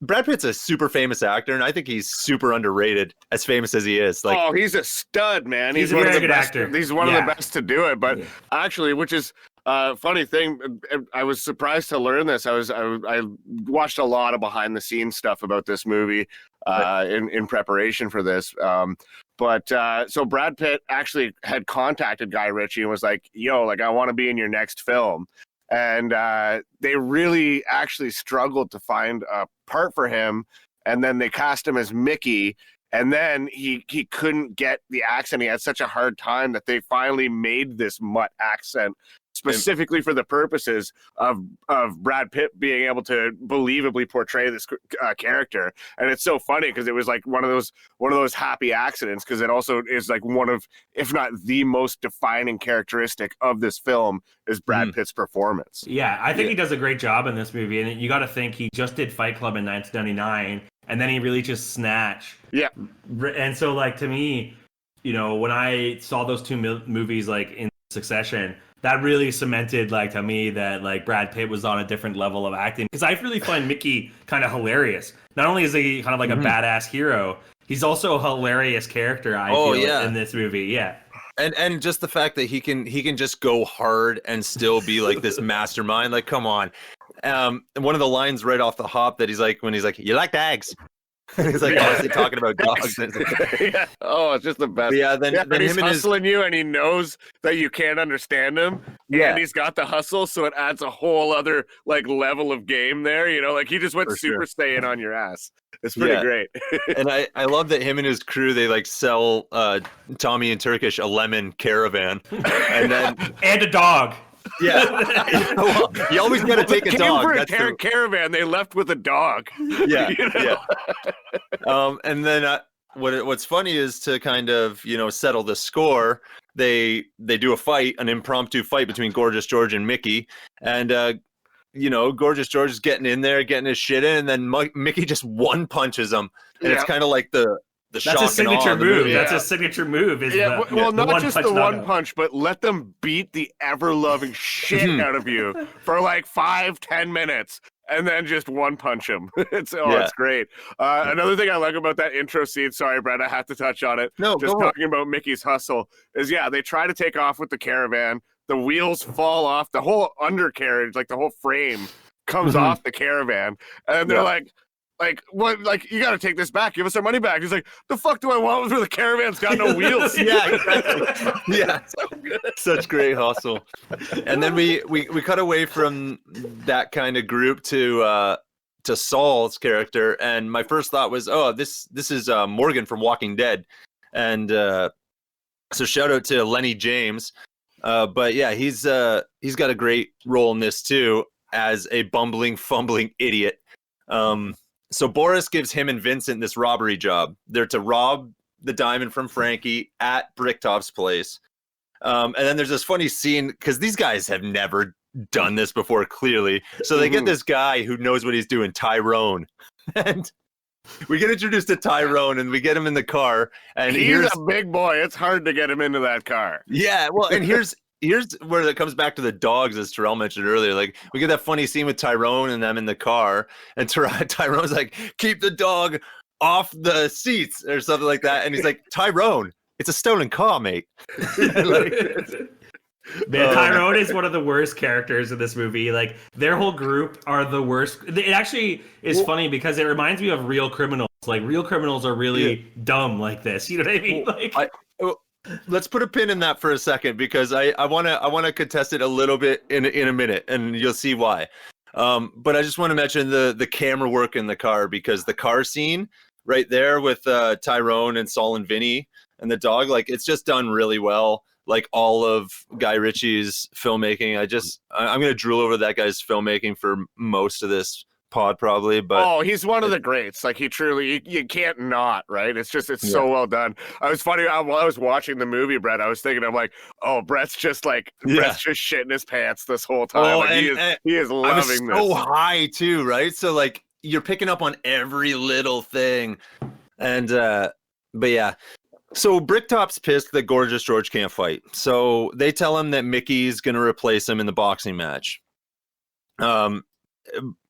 Brad Pitt's a super famous actor, and I think he's super underrated, as famous as he is. Like, oh, he's a stud, man. He's a very good actor. He's one of the best to do it. But actually, which is funny thing, I was surprised to learn this. I watched a lot of behind the scenes stuff about this movie in preparation for this. But so Brad Pitt actually had contacted Guy Ritchie and was like, yo, I want to be in your next film. And they really actually struggled to find a part for him. And then they cast him as Mickey. And then he couldn't get the accent. He had such a hard time that they finally made this mutt accent specifically for the purposes of Brad Pitt being able to believably portray this character. And it's so funny because it was like one of those happy accidents, because it also is like one of, if not the most defining characteristic of this film is Brad Pitt's performance. Yeah, I think he does a great job in this movie. And you got to think he just did Fight Club in 1999, and then he releases Snatch. Yeah. And so to me, when I saw those two movies in succession, that really cemented to me that Brad Pitt was on a different level of acting, because I really find Mickey kind of hilarious. Not only is he kind of a badass hero, he's also a hilarious character. I feel in this movie. Yeah. And just the fact that he can just go hard and still be this mastermind. Come on. One of the lines right off the hop that he's when he's like, "You like dogs?" He's honestly talking about dogs. Yeah. Oh, it's just the best. But then he's hustling you, and he knows that you can't understand him. Yeah. And he's got the hustle, so it adds a whole other level of game there. He just went Super Saiyan on your ass. It's pretty great. And I love that him and his crew, they sell Tommy and Turkish a lemon caravan, and then and a dog. Yeah, well, you always got to take a dog. For a caravan, they left with a dog. Yeah, yeah. And then what's funny is to kind of settle the score. They do a fight, an impromptu fight between Gorgeous George and Mickey, and Gorgeous George is getting in there, getting his shit in, and then Mickey just one punches him, and it's kind of like the that's his signature move. That's his signature move. Not just the one punch, but let them beat the ever-loving shit out of you for 5-10 minutes, and then just one punch him. It's great. Another thing I like about that intro scene, sorry, Brad, I have to touch on it. No, just talking about Mickey's hustle is, they try to take off with the caravan. The wheels fall off. The whole undercarriage, the whole frame, comes Mhm. off the caravan, and they're Yeah. like, what? Like, you got to take this back. Give us our money back. He's like, the fuck do I want where the caravan's got no wheels? Yeah, exactly. Yeah, such great hustle. And then we cut away from that kind of group to Saul's character, and my first thought was, oh, this is Morgan from Walking Dead, and so shout out to Lenny James. But yeah, he's got a great role in this too, as a bumbling, fumbling idiot. So Boris gives him and Vincent this robbery job. They're to rob the diamond from Frankie at Bricktop's place. And then there's this funny scene, because these guys have never done this before, clearly. So they get this guy who knows what he's doing, Tyrone. And we get introduced to Tyrone, and we get him in the car. And he's a big boy. It's hard to get him into that car. Yeah, well, and here's where it comes back to the dogs, as Terrell mentioned earlier. Like, we get that funny scene with Tyrone and them in the car, and Tyrone's like, keep the dog off the seats or something like that. And he's like, Tyrone, it's a stolen car, mate. Man, Tyrone is one of the worst characters in this movie. Like, their whole group are the worst. It actually is funny because it reminds me of real criminals. Like, real criminals are really dumb like this. You know what I mean? Like, let's put a pin in that for a second, because I wanna contest it a little bit in a minute, and you'll see why. But I just want to mention the camera work in the car, because the car scene right there with Tyrone and Saul and Vinny and the dog, like, it's just done really well. Like all of Guy Ritchie's filmmaking, I'm gonna drool over that guy's filmmaking for most of this pod probably, but he's one of the greats. Like, he truly, you can't not, right? It's so well done. I was funny while I was watching the movie, Brett, I was thinking, I'm like, oh, Brett's just shitting his pants this whole time. Like, he is loving this. So high too, right? So like, you're picking up on every little thing. And but yeah. So Bricktop's pissed that Gorgeous George can't fight. So they tell him that Mickey's gonna replace him in the boxing match.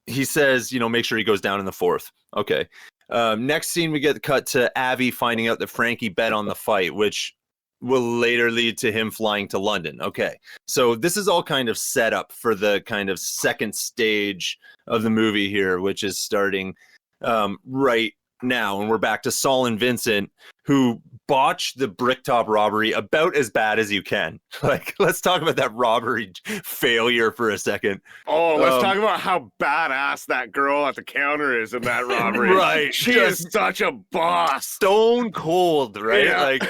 He says, make sure he goes down in the fourth. Okay. Next scene, we get cut to Avi finding out that Frankie bet on the fight, which will later lead to him flying to London. Okay. So this is all kind of set up for the kind of second stage of the movie here, which is starting right now. And we're back to Saul and Vincent, who botch the Bricktop robbery about as bad as you can. Like, let's talk about that robbery failure for a second. Oh, let's talk about how badass that girl at the counter is in that robbery. Right. She is such a boss. Stone cold, right? Yeah. Like,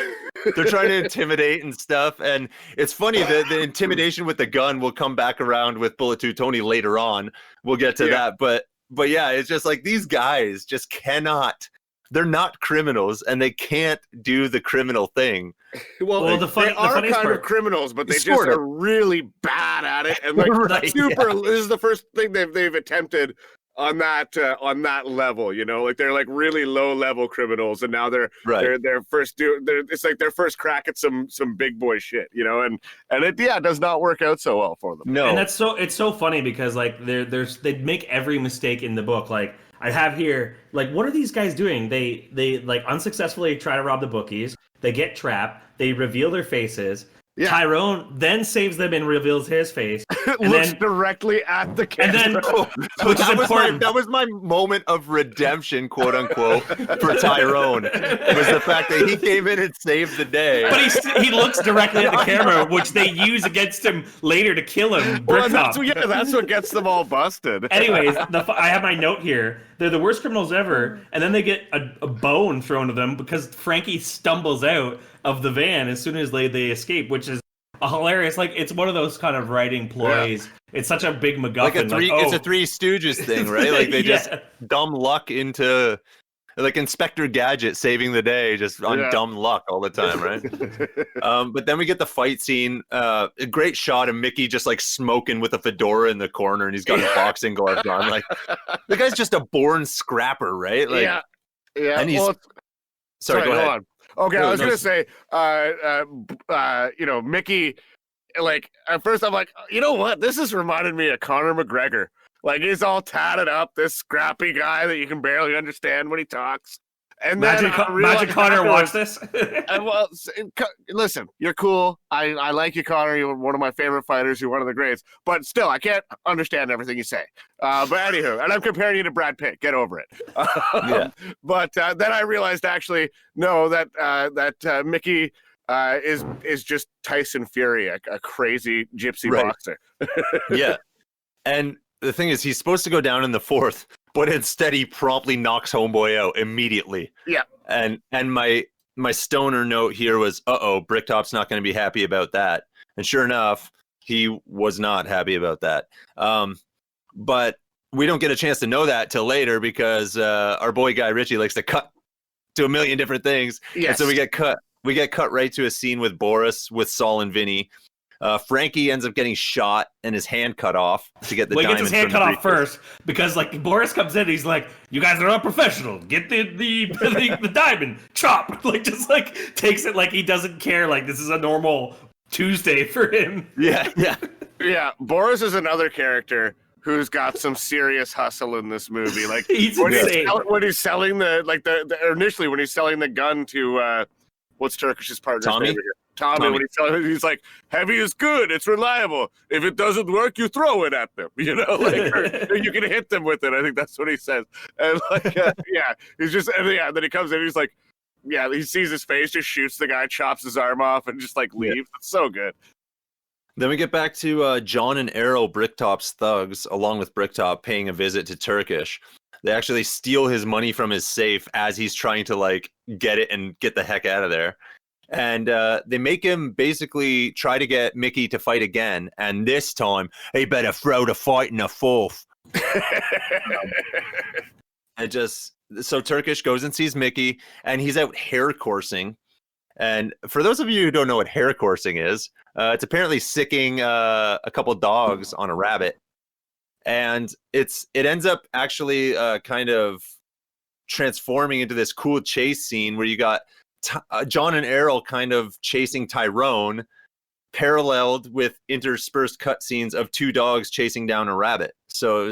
they're trying to intimidate and stuff. And it's funny that the intimidation with the gun will come back around with Bullet 2 Tony later on. We'll get to that. But yeah, it's just like, these guys just cannot. They're not criminals, and they can't do the criminal thing. Well, they are kind of criminals, but they just are really bad at it. And like, this is the first thing they've attempted on that level. Like, they're like really low level criminals, and now they're it's like their first crack at some big boy shit. And it does not work out so well for them. No, and it's so funny because like they make every mistake in the book. Like, I have here, like, what are these guys doing? They like unsuccessfully try to rob the bookies. They get trapped. They reveal their faces. Yeah. Tyrone then saves them and reveals his face. And looks directly at the camera. And then, which is important. That was my moment of redemption, quote unquote, for Tyrone. It was the fact that he came in and saved the day. But he looks directly at the camera, which they use against him later to kill him. Well, that's what gets them all busted. Anyways, I have my note here. They're the worst criminals ever, and then they get a bone thrown to them because Frankie stumbles out of the van as soon as they escape, which is a hilarious. Like, it's one of those kind of writing ploys. Yeah. It's such a big MacGuffin. It's a Three Stooges thing, right? Like, they just dumb luck into, like, Inspector Gadget saving the day just on dumb luck all the time, right? But then we get the fight scene. A great shot of Mickey just like smoking with a fedora in the corner, and he's got his boxing gloves on. Like, the guy's just a born scrapper, right? Like, yeah. And he's sorry, go ahead. On. Okay, I was gonna say, Mickey. Like, at first, I'm like, you know what? This is reminding me of Conor McGregor. Like, he's all tatted up, this scrappy guy that you can barely understand when he talks. Imagine Connor watch this. Well, listen, you're cool. I like you, Connor. You're one of my favorite fighters. You're one of the greats. But still, I can't understand everything you say. But anywho, and I'm comparing you to Brad Pitt. Get over it. Yeah. But then I realized, actually, no, that Mickey is just Tyson Fury, a crazy gypsy boxer. Yeah. And the thing is, he's supposed to go down in the fourth, but instead he promptly knocks Homeboy out immediately. Yeah. And my stoner note here was, Bricktop's not going to be happy about that. And sure enough, he was not happy about that. But we don't get a chance to know that till later because our boy Guy Ritchie likes to cut to a million different things. Yes. And so we get cut right to a scene with Boris, with Saul and Vinny. Frankie ends up getting shot and his hand cut off to get the diamond. He gets his hand cut off first because like Boris comes in, he's like, "You guys are unprofessional. Get the diamond, chop!" Like just like takes it like he doesn't care. Like this is a normal Tuesday for him. Yeah. Boris is another character who's got some serious hustle in this movie. Like he's when he's selling initially when he's selling the gun to what's Turkish's partner's Tommy? name here? Tommy, when he's like, heavy is good, it's reliable. If it doesn't work, you throw it at them, like or you can hit them with it. I think that's what he says. And like, he's just, then he comes in, he's like, he sees his face, just shoots the guy, chops his arm off, and just like leaves. Yeah. It's so good. Then we get back to John and Errol, Bricktop's thugs, along with Bricktop paying a visit to Turkish. They actually steal his money from his safe as he's trying to like get it and get the heck out of there. And they make him basically try to get Mickey to fight again. And this time, he better throw the fight in the fourth. So Turkish goes and sees Mickey, and he's out hair coursing. And for those of you who don't know what hair coursing is, it's apparently sicking a couple dogs on a rabbit. And it ends up actually kind of transforming into this cool chase scene where you got John and Errol kind of chasing Tyrone, paralleled with interspersed cutscenes of two dogs chasing down a rabbit. So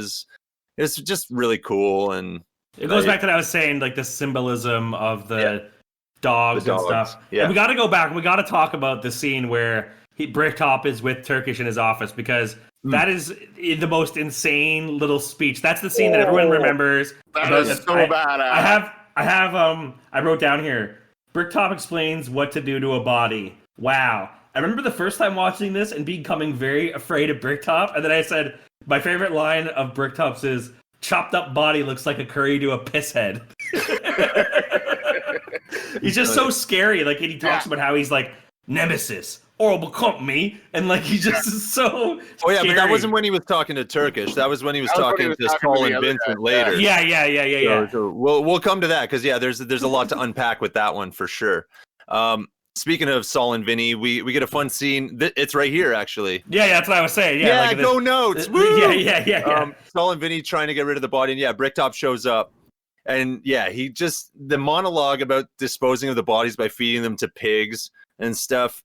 it's just really cool, and it goes back to what I was saying, like the symbolism of the dogs and stuff. Yeah, and we got to go back and we got to talk about the scene where Bricktop is with Turkish in his office because that is the most insane little speech. That's the scene that everyone remembers. That is so badass. I wrote down here. Bricktop explains what to do to a body. Wow. I remember the first time watching this and becoming very afraid of Bricktop. And then I said, my favorite line of Bricktop's is, chopped up body looks like a curry to a piss head. He's just so scary. Like, and he talks about how he's like, nemesis, horrible company. And like, he just is so scary. But that wasn't when he was talking to Turkish. That was when he was talking to Saul and Vincent later. Yeah. So we'll come to that because there's a lot to unpack with that one for sure. Speaking of Saul and Vinny, we get a fun scene. It's right here actually. Yeah, that's what I was saying. Yeah, like go notes. Woo! Yeah. Saul and Vinny trying to get rid of the body, and Bricktop shows up, and he just the monologue about disposing of the bodies by feeding them to pigs and stuff.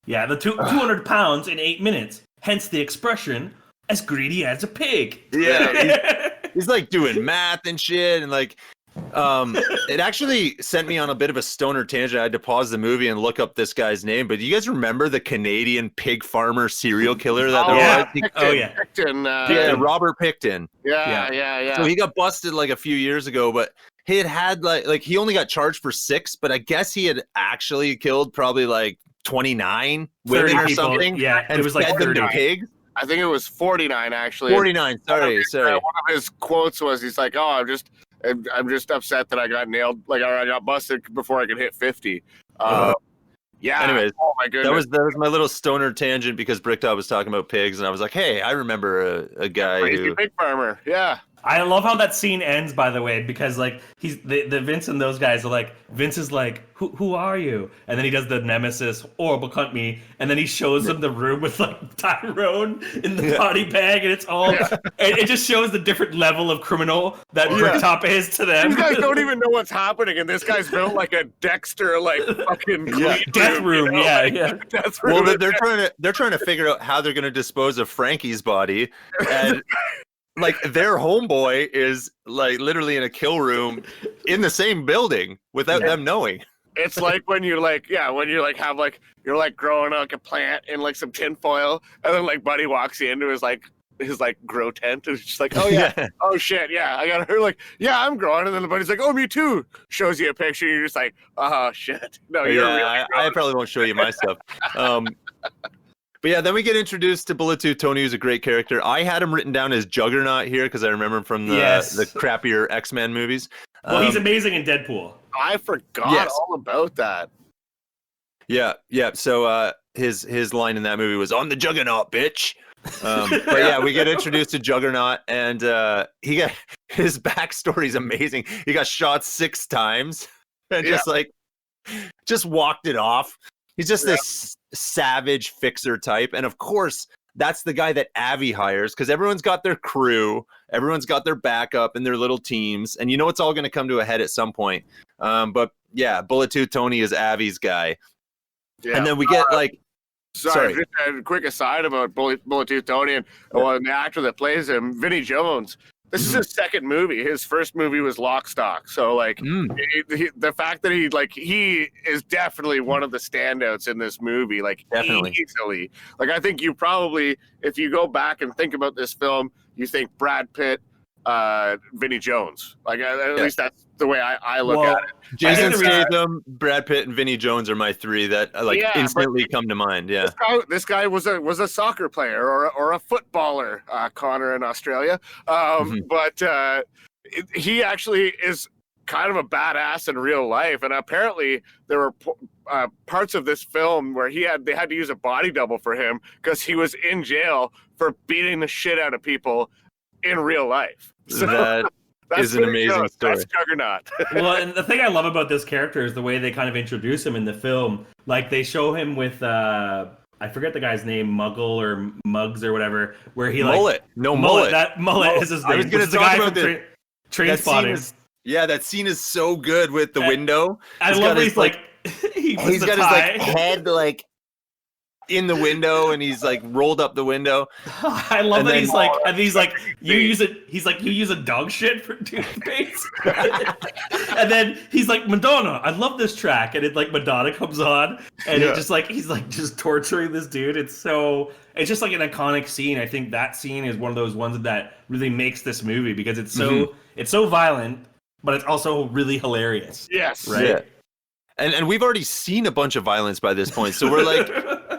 Yeah, the 200 pounds in 8 minutes. Hence the expression, as greedy as a pig. Yeah, he's like doing math and shit, and like, it actually sent me on a bit of a stoner tangent. I had to pause the movie and look up this guy's name. But do you guys remember the Canadian pig farmer serial killer that there was? Picton, Robert Picton. Yeah. So he got busted like a few years ago, but he had like he only got charged for 6, but I guess he had actually killed probably like 29 women or something. Yeah, and it was like fed 30 them to pigs. I think it was 49 actually. 49. Sorry. One of his quotes was, he's like, "Oh, I'm just upset that I got nailed. Like I got busted before I could hit 50." Anyways, oh my goodness, that was my little stoner tangent because Bricktop was talking about pigs, and I was like, "Hey, I remember a guy crazy pig farmer." Yeah. I love how that scene ends, by the way, because like he's the Vince and those guys are like, Vince is like, who are you? And then he does the nemesis, horrible cunt me, and then he shows them the room with like Tyrone in the body bag, and it's all it just shows the different level of criminal that Bricktop is to them. These guys don't even know what's happening, and this guy's built like a Dexter, like fucking death room. Death room. Well, they're trying to figure out how they're going to dispose of Frankie's body, and like their homeboy is like literally in a kill room in the same building without them knowing. It's like when you like, when you like have like you're like growing like a plant in like some tinfoil, and then like Buddy walks into his grow tent, and it's just like, oh yeah, oh shit, yeah, I got her like, yeah, I'm growing, and then the buddy's like, oh, me too. Shows you a picture, and you're just like, oh shit, no, you're really I probably won't show you my stuff. But yeah, then we get introduced to Bullet Tooth Tony, who's a great character. I had him written down as Juggernaut here because I remember him from the crappier X-Men movies. Well, he's amazing in Deadpool. I forgot all about that. Yeah. So his line in that movie was "On the Juggernaut, bitch." But yeah, we get introduced to Juggernaut, and he got his backstory is amazing. He got shot 6 times and just walked it off. He's just this savage fixer type, and of course, that's the guy that Avi hires because everyone's got their crew, everyone's got their backup and their little teams, and you know it's all going to come to a head at some point. But yeah, Bullet Tooth Tony is Avi's guy, and then we get like. Sorry, just a quick aside about Bullet Tooth Tony and the actor that plays him, Vinnie Jones. This is his second movie. His first movie was Lock, Stock. So, like, the fact that he is definitely one of the standouts in this movie, like, definitely. Easily. Like, I think you probably, if you go back and think about this film, you think Brad Pitt, Vinnie Jones. Like, at least that's the way I look at it. Jason Statham, Brad Pitt, and Vinnie Jones are my 3 that instantly come to mind. Yeah, this guy was a soccer player or a footballer, Connor, in Australia. But he actually is kind of a badass in real life, and apparently there were parts of this film where they had to use a body double for him because he was in jail for beating the shit out of people in real life. So that is an amazing story. That's Juggernaut. Well, and the thing I love about this character is the way they kind of introduce him in the film. Like, they show him with I forget the guy's name, Muggle or Muggs or whatever, where he mullet. Mullet. That mullet is his name. I was going to talk about the Trainspotting. That scene is so good with the window. I love he's like he's got his like head like in the window, and he's like rolled up the window. I love that he's like you use a dog shit for toothpaste. And then he's like, Madonna, I love this track, and it like Madonna comes on, and it just like he's like just torturing this dude. It's just like an iconic scene. I think that scene is one of those ones that really makes this movie because it's so violent, but it's also really hilarious. Yes. Right. Yeah. And we've already seen a bunch of violence by this point, so we're like,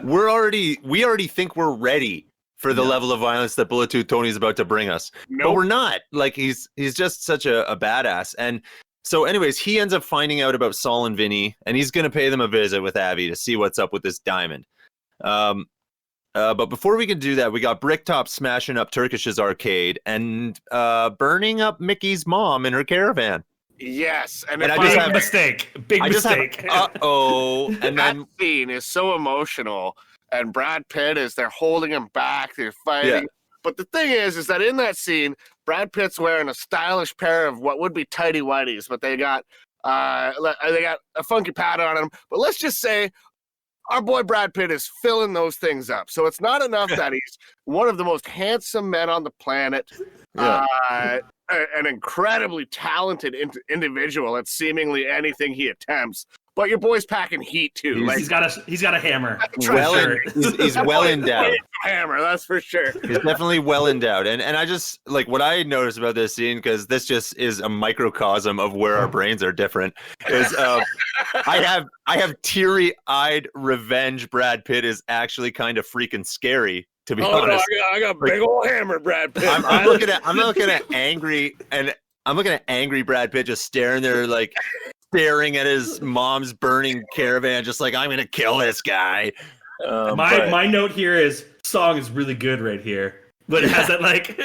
we already think we're ready for the level of violence that Bullet Tooth Tony is about to bring us. Nope. But we're not. Like, he's just such a badass. And so, anyways, he ends up finding out about Saul and Vinny, and he's gonna pay them a visit with Avi to see what's up with this diamond. But before we can do that, we got Bricktop smashing up Turkish's arcade and burning up Mickey's mom in her caravan. Yes, and I just have big mistake. And that scene is so emotional, and Brad Pitt they're holding him back, they're fighting. Yeah. But the thing is that in that scene, Brad Pitt's wearing a stylish pair of what would be tighty whities, but they got a funky pad on them. But let's just say our boy Brad Pitt is filling those things up. So it's not enough that he's one of the most handsome men on the planet. Yeah. An incredibly talented individual at seemingly anything he attempts. But your boy's packing heat too. He's got a hammer. He's well endowed. Hammer, that's for sure. He's definitely well endowed. And I just like what I noticed about this scene, because this just is a microcosm of where our brains are different. Is I have teary-eyed revenge. Brad Pitt is actually kind of freaking scary. To be honest, no, I got big old hammer, Brad Pitt. I'm looking at angry Brad Pitt just staring there, like staring at his mom's burning caravan, just like, I'm gonna kill this guy. My note here is song is really good right here, but it has that like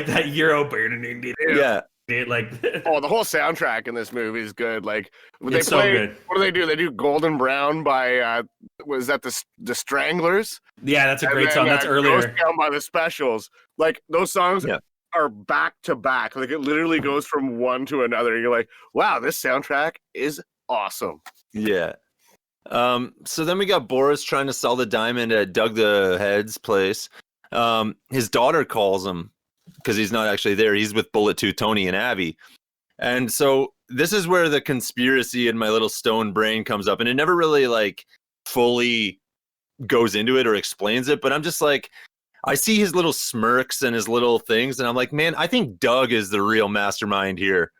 that Euro burning. Yeah. Like the whole soundtrack in this movie is good. Like it's so good. What do they do? They do Golden Brown by was that the Stranglers? Yeah, that's a great song. That's earlier. Ghost Town by the Specials. Like those songs are back to back. Like it literally goes from one to another. You're like, wow, this soundtrack is awesome. Yeah. So then we got Boris trying to sell the diamond at Doug the Head's place. His daughter calls him. because he's not actually there. He's with Bullet Tooth Tony and Abby. And so this is where the conspiracy in my little stone brain comes up, and it never really like fully goes into it or explains it, but I'm just like, I see his little smirks and his little things, and I'm like, man, I think Doug is the real mastermind here.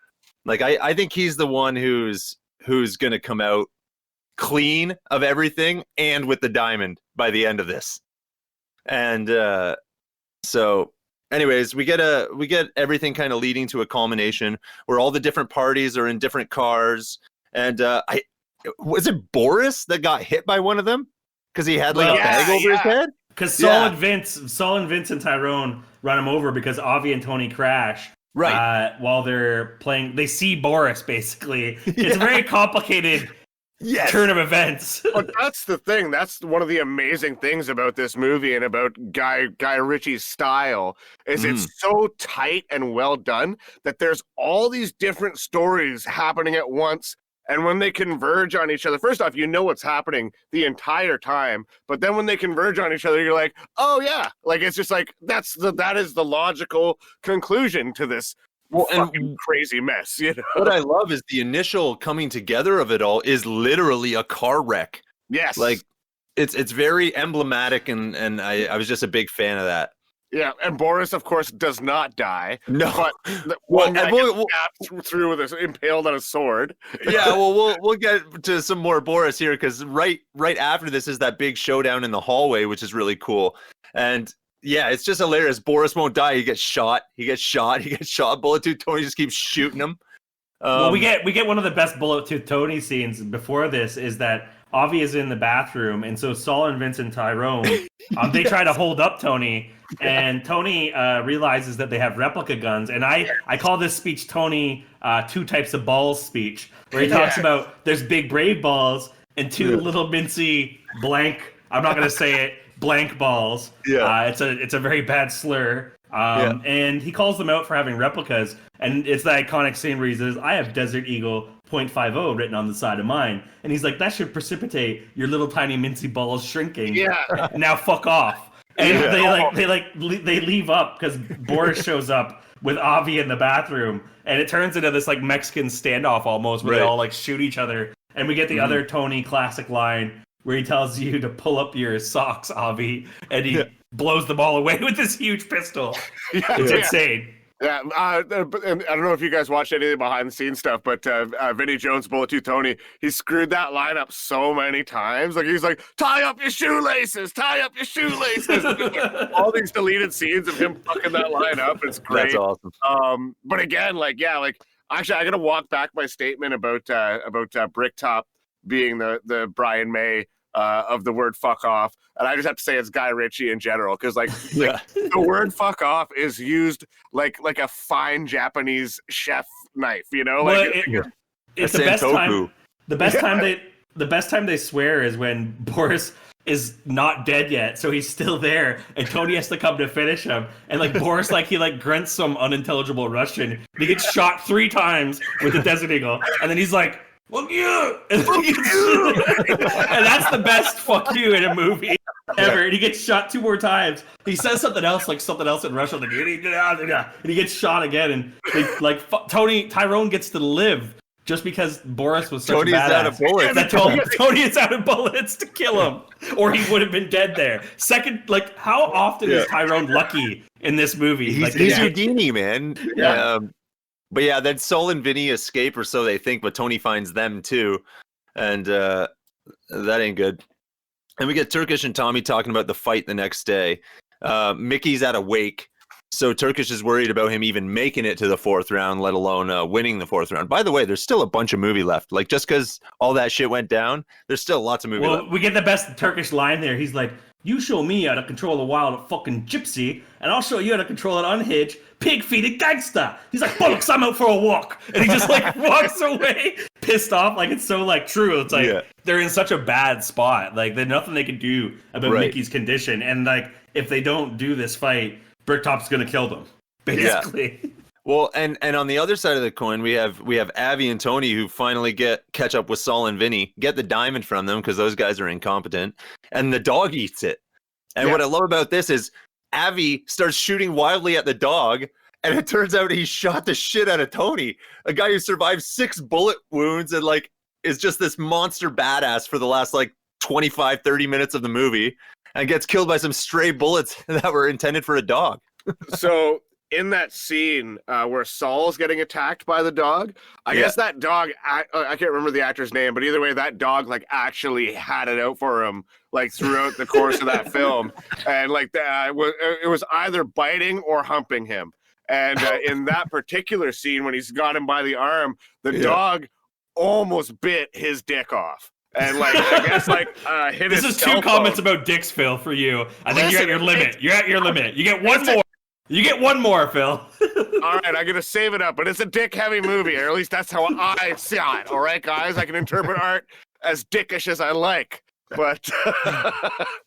Like, I think he's the one who's going to come out clean of everything and with the diamond by the end of this. And so anyways, we get everything kind of leading to a culmination where all the different parties are in different cars. And was it Boris that got hit by one of them? Because he had like a bag over his head? Because Saul and Vince and Tyrone run him over because Avi and Tony crash. Right. While they're playing, they see Boris basically. It's a very complicated turn of events. But that's the thing. That's one of the amazing things about this movie and about Guy Ritchie's style is it's so tight and well done that there's all these different stories happening at once. And when they converge on each other, first off, you know what's happening the entire time. But then when they converge on each other, you're like, oh yeah, like it's just like that is the logical conclusion to this fucking crazy mess. You know? What I love is the initial coming together of it all is literally a car wreck. Yes, like it's very emblematic, and I was just a big fan of that. Yeah, and Boris, of course, does not die. No, but one guy gets stabbed through with impaled on a sword. Yeah, well, we'll get to some more Boris here because right after this is that big showdown in the hallway, which is really cool. And yeah, it's just hilarious. Boris won't die. He gets shot. Bullet Tooth Tony just keeps shooting him. Well, we get one of the best Bullet Tooth Tony scenes before this is that Avi is in the bathroom, and so Saul and Vince and Tyrone, they try to hold up Tony, and Tony realizes that they have replica guns, and I call this speech Tony two types of balls speech, where he talks about there's big brave balls and two little mincy blank, I'm not going to say it, blank balls. It's a very bad slur. And he calls them out for having replicas, and it's the iconic scene where he says, I have Desert Eagle .50 written on the side of mine, and he's like, that should precipitate your little tiny mincy balls shrinking. Now fuck off. And they leave up because Boris shows up with Avi in the bathroom, and it turns into this like Mexican standoff almost where they all like shoot each other, and we get the other Tony classic line where he tells you to pull up your socks, Avi, and he blows them all away with this huge pistol. It's insane. Yeah, and I don't know if you guys watched any of the behind-the-scenes stuff, but Vinnie Jones, Bullet Tooth Tony, he screwed that line up so many times. Like he's like, tie up your shoelaces, tie up your shoelaces. All these deleted scenes of him fucking that line up. It's great. That's awesome. But again, actually, I gotta walk back my statement about Bricktop being the Brian May of the word fuck off, and I just have to say it's Guy Ritchie in general because the word fuck off is used like a fine Japanese chef knife, you know. It's the best time. The best time they swear is when Boris is not dead yet, so he's still there, and Tony has to come to finish him. And Boris, he grunts some unintelligible Russian. And he gets shot 3 times with the Desert Eagle, and then he's like, "Fuck you!" And that's the best "fuck you" in a movie ever. And he gets shot 2 more times. He says something else in Russian, and he gets shot again. And Tyrone gets to live just because Boris was such a badass. Out of bullets. Tony is out of bullets to kill him, or he would have been dead there. Second, how often is Tyrone lucky in this movie? He's Houdini, man. Yeah. But yeah, then Sol and Vinny escape, or so they think, but Tony finds them too. And that ain't good. And we get Turkish and Tommy talking about the fight the next day. Mickey's at a wake, so Turkish is worried about him even making it to the 4th round, let alone winning the 4th round. By the way, there's still a bunch of movie left. Just because all that shit went down, there's still lots of movie left. We get the best Turkish line there. He's like, you show me how to control a wild fucking gypsy, and I'll show you how to control an unhinged, pig-feeding gangster. He's like, bollocks, I'm out for a walk. And he just walks away, pissed off. It's so true. It's they're in such a bad spot. There's nothing they can do about Mickey's condition. And if they don't do this fight, Bricktop's gonna kill them, basically. Yeah. Well, and on the other side of the coin, we have Abby and Tony who finally catch up with Saul and Vinny, get the diamond from them because those guys are incompetent, and the dog eats it. And what I love about this is Avi starts shooting wildly at the dog, and it turns out he shot the shit out of Tony, a guy who survived 6 bullet wounds and like is just this monster badass for the last like 25, 30 minutes of the movie, and gets killed by some stray bullets that were intended for a dog. So in that scene where Saul's getting attacked by the dog, I guess that dog, I can't remember the actor's name, but either way, that dog like actually had it out for him like throughout the course of that film. And like it was either biting or humping him. And in that particular scene, when he's got him by the arm, the dog almost bit his dick off. And like, I guess like hit this his is cell 2 phone. comments about dicks, Phil, for you. I think you're at your limit. You're at your limit. You get one more. You get one more, Phil. All right, I'm gonna save it up, but it's a dick-heavy movie, or at least that's how I see it. All right, guys, I can interpret art as dickish as I like, but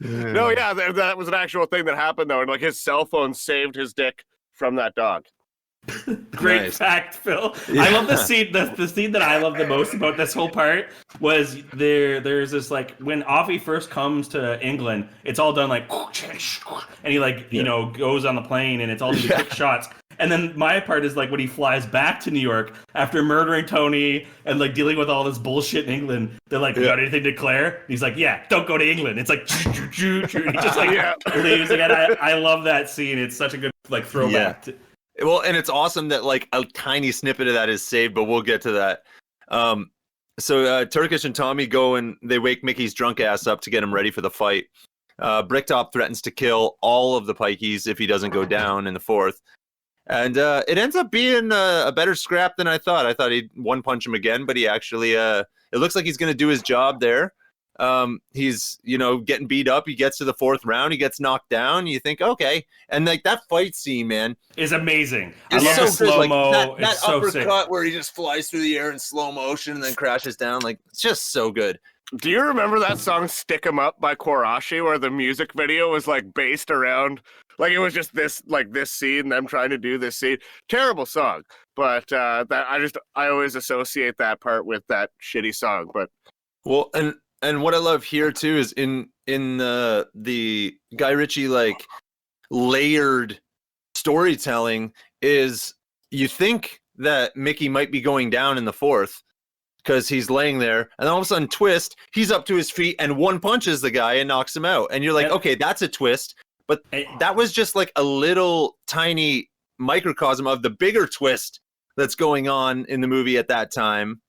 no, yeah, that was an actual thing that happened though, and like his cell phone saved his dick from that dog. Great fact, Phil. I love the scene. The scene that I love the most about this whole part was there's this like when Avi first comes to England, it's all done like, and he like you know goes on the plane and it's all these quick shots. And then my part is like when he flies back to New York after murdering Tony and like dealing with all this bullshit in England. They're like, "You got anything to declare?" And he's like, "Yeah, don't go to England." It's like, he just like leaves again. I love that scene. It's such a good like throwback. Well, and it's awesome that like a tiny snippet of that is saved, but we'll get to that. So Turkish and Tommy go and they wake Mickey's drunk ass up to get him ready for the fight. Bricktop threatens to kill all of the pikeys if he doesn't go down in the 4th. And it ends up being a better scrap than I thought. I thought he'd one punch him again, but he actually, it looks like he's going to do his job there. He's, you know, getting beat up. He gets to the 4th round. He gets knocked down. You think, okay. And like that fight scene, man, is amazing. I love the slow-mo. Like, that it's so uppercut sick. where he just flies through the air in slow motion and then crashes down. Like, it's just so good. Do you remember that song "Stick 'Em Up" by Korashi, where the music video was like based around, like it was just this scene, them trying to do this scene. Terrible song, but that I always associate that part with that shitty song. But well, and what I love here too is in the Guy Ritchie like layered storytelling is you think that Mickey might be going down in the 4th because he's laying there, and all of a sudden twist, he's up to his feet and one punches the guy and knocks him out. And you're like, okay, that's a twist. But that was just like a little tiny microcosm of the bigger twist that's going on in the movie at that time,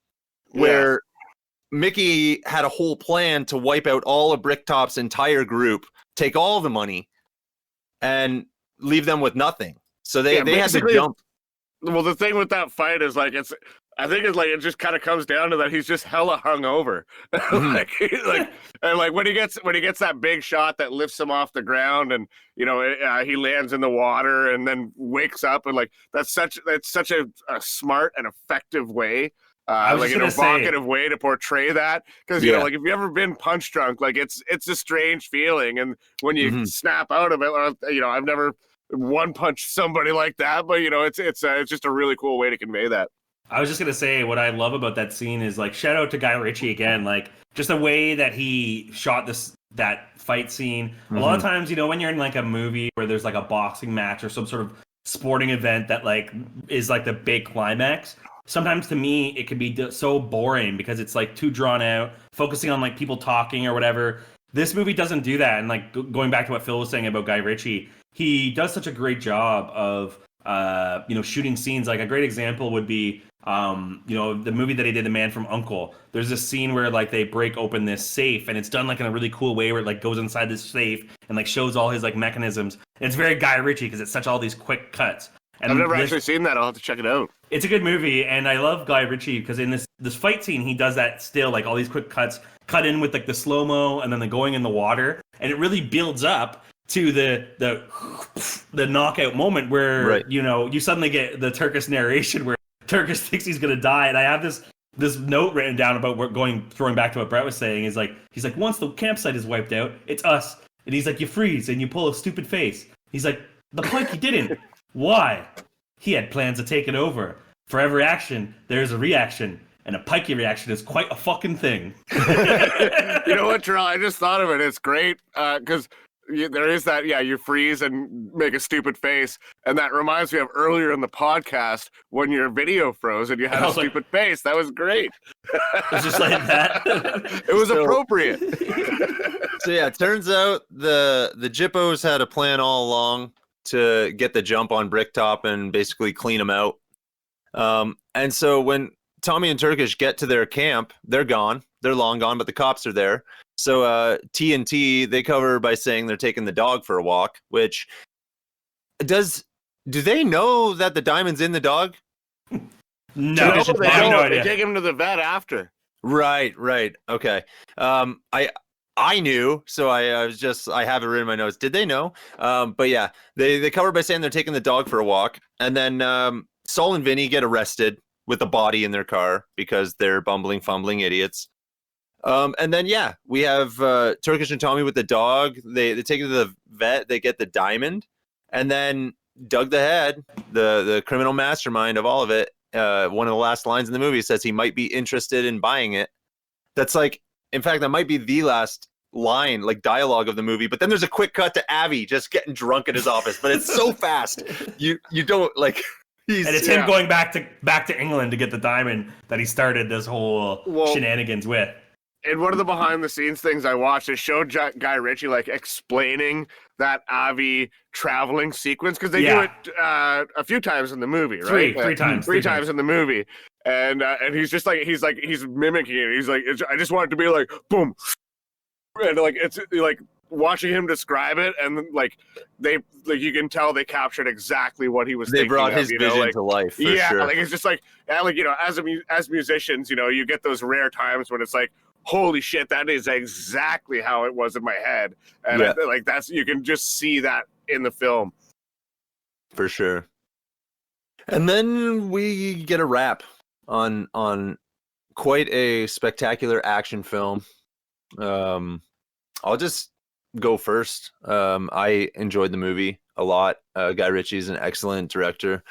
where Mickey had a whole plan to wipe out all of Bricktop's entire group, take all the money, and leave them with nothing. So they had to jump. Well, the thing with that fight is like I think it's like it just kind of comes down to that he's just hella hungover. Like when he gets that big shot that lifts him off the ground, and you know he lands in the water and then wakes up, and like that's such a smart and effective way. Like an evocative way to portray that, because you know, like if you've ever been punch drunk, like it's a strange feeling, and when you snap out of it, you know, I've never one punched somebody like that, but you know, it's just a really cool way to convey that. I was just gonna say what I love about that scene is like shout out to Guy Ritchie again, like just the way that he shot that fight scene. A lot of times, you know, when you're in like a movie where there's like a boxing match or some sort of sporting event that like is like the big climax. Sometimes to me it can be so boring because it's like too drawn out, focusing on like people talking or whatever. This movie doesn't do that. And like going back to what Phil was saying about Guy Ritchie, he does such a great job of you know, shooting scenes. Like a great example would be you know, the movie that he did, The Man from U.N.C.L.E. There's this scene where like they break open this safe, and it's done like in a really cool way where it like goes inside this safe and like shows all his like mechanisms. And it's very Guy Ritchie because it's such all these quick cuts. And I've never actually seen that. I'll have to check it out. It's a good movie, and I love Guy Ritchie because in this fight scene, he does that still, like all these quick cuts, cut in with like the slow-mo and then the going in the water, and it really builds up to the knockout moment where you know you suddenly get the Turkish narration where Turkish thinks he's gonna die, and I have this note written down about throwing back to what Brett was saying is like he's like once the campsite is wiped out, it's us, and he's like you freeze and you pull a stupid face. He's like the Pikey didn't. Why? He had plans to take it over. For every action, there's a reaction, and a pikey reaction is quite a fucking thing. You know what, Terrell? I just thought of it. It's great because there is that. Yeah, you freeze and make a stupid face, and that reminds me of earlier in the podcast when your video froze and you had a stupid face. That was great. It's just like that. It was appropriate. So yeah, it turns out the Jippos had a plan all along to get the jump on Bricktop and basically clean them out. And so when Tommy and Turkish get to their camp, they're gone. They're long gone, but the cops are there. So TNT, they cover by saying they're taking the dog for a walk, which do they know that the diamond's in the dog? No, they don't. No idea. They take him to the vet after. Right. Okay. I knew, so I have it written in my notes. Did they know? But yeah, they cover by saying they're taking the dog for a walk, and then Saul and Vinny get arrested with a body in their car because they're bumbling, fumbling idiots. And then, yeah, we have Turkish and Tommy with the dog. They take it to the vet. They get the diamond. And then Doug the Head, the criminal mastermind of all of it, one of the last lines in the movie says he might be interested in buying it. That's like, in fact, that might be the last line, like dialogue of the movie. But then there's a quick cut to Avi just getting drunk at his office. But it's so fast. You don't, like... And it's him going back to England to get the diamond that he started this whole shenanigans with. And one of the behind the scenes things I watched, it showed Guy Ritchie like explaining that Avi traveling sequence because they do it a few times in the movie, right? Three times in the movie, and he's just like he's mimicking it. He's like, I just want it to be like boom, and like it's like watching him describe it, and like you can tell they captured exactly what he was. They brought his vision to life. For sure. Like it's just like as musicians, you get those rare times when it's like, holy shit, that is exactly how it was in my head, and that's you can just see that in the film for sure. And then we get a wrap on quite a spectacular action film. I'll just go first. I enjoyed the movie a lot. Guy Ritchie is an excellent director,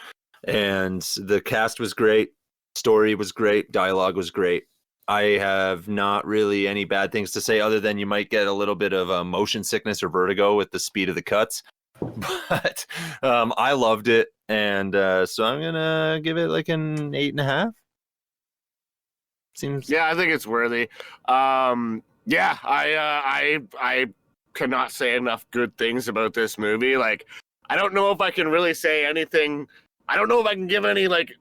and the cast was great. Story was great. Dialogue was great. I have not really any bad things to say other than you might get a little bit of motion sickness or vertigo with the speed of the cuts. But I loved it, and so I'm gonna give it like an 8.5. Seems. Yeah, I think it's worthy. Yeah, I cannot say enough good things about this movie. Like, I don't know if I can really say anything. I don't know if I can give any like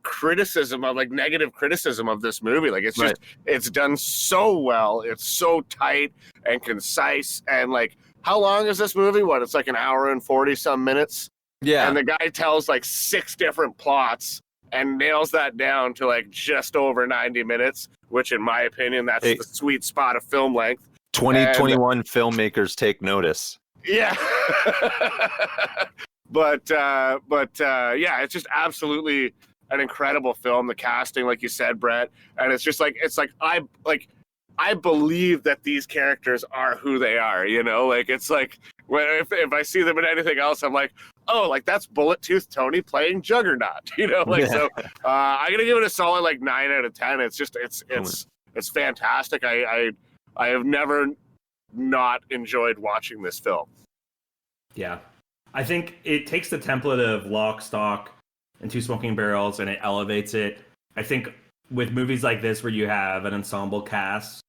criticism of like negative criticism of this movie. Like, it's just it's done so well. It's so tight and concise. And like, how long is this movie? What? It's like an hour and 40 some minutes. Yeah. And the guy tells like 6 different plots and nails that down to like just over 90 minutes, which in my opinion, that's the sweet spot of film length. 2021 filmmakers take notice. Yeah. But yeah, it's just absolutely an incredible film. The casting, like you said, Brett, and it's just like I believe that these characters are who they are. Like it's like if I see them in anything else, I'm like, oh, like that's Bullet Tooth Tony playing Juggernaut. So I'm gonna give it a solid like 9 out of 10. It's just it's fantastic. I have never not enjoyed watching this film. Yeah. I think it takes the template of Lock, Stock, and Two Smoking Barrels and it elevates it. I think with movies like this where you have an ensemble cast,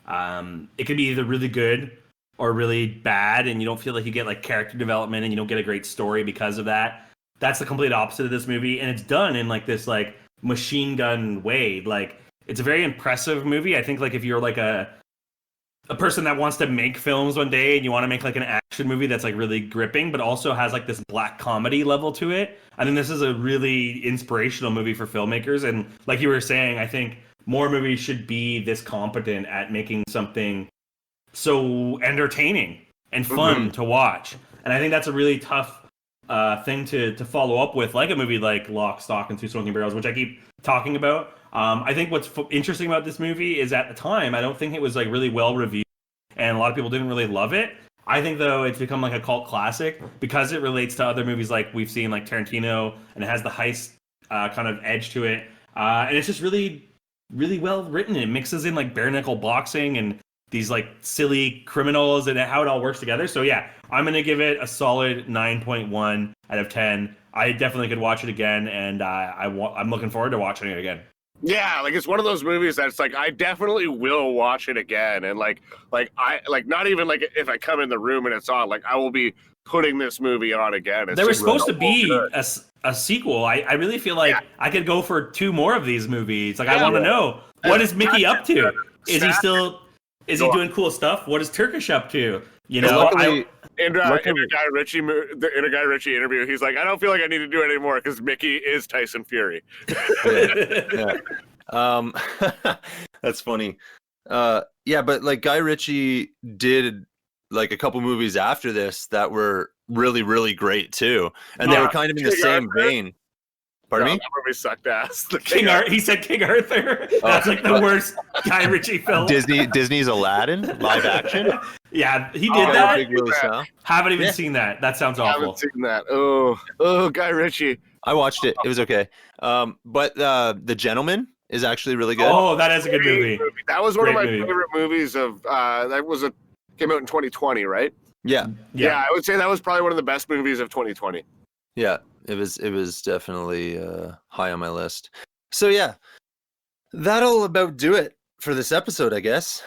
it can be either really good or really bad, and you don't feel like you get like character development and you don't get a great story because of that. That's the complete opposite of this movie, and it's done in like this like machine gun way. Like, it's a very impressive movie. I think like if you're like a person that wants to make films one day and you want to make like an action movie that's like really gripping, but also has like this black comedy level to it, I think this is a really inspirational movie for filmmakers. And like you were saying, I think more movies should be this competent at making something so entertaining and fun to watch. And I think that's a really tough thing to follow up with, like a movie like Lock, Stock, and Two Smoking Barrels, which I keep talking about. I think what's interesting about this movie is at the time, I don't think it was like really well reviewed and a lot of people didn't really love it. I think though it's become like a cult classic because it relates to other movies like we've seen like Tarantino, and it has the heist kind of edge to it. And it's just really, really well written. It mixes in like bare knuckle boxing and these like silly criminals and how it all works together. So yeah, I'm gonna give it a solid 9.1 out of 10. I definitely could watch it again, and I'm looking forward to watching it again. Yeah, like it's one of those movies that's like I definitely will watch it again, and like I like not even like if I come in the room and it's on, like I will be putting this movie on again. It's there was just supposed to be good. a sequel. I really feel like I could go for 2 more of these movies. Like I Yeah. want to know, what is Mickey up to? Is he Snatch. he doing cool stuff? What is Turkish up to? You know, Luckily, In a Guy Ritchie interview, he's like, I don't feel like I need to do it anymore because Mickey is Tyson Fury. yeah. That's funny. Yeah, but like Guy Ritchie did like a couple movies after this that were really, really great too, and they were kind of in the King same Arthur? vein. Pardon me? That movie sucked ass. He said King Arthur. That's like the worst Guy Ritchie film. Disney's Aladdin live action. Yeah, he did that. Big Willie style. Haven't even seen that. That sounds I awful. haven't seen that. Oh, Guy Ritchie. I watched it. It was okay. But The Gentleman is actually really good. Oh, that is a good movie. That was one of Great my movie. favorite movies of. Came out in 2020, right? Yeah. Yeah, I would say that was probably one of the best movies of 2020. Yeah, it was definitely high on my list. So yeah, that'll about do it for this episode, I guess.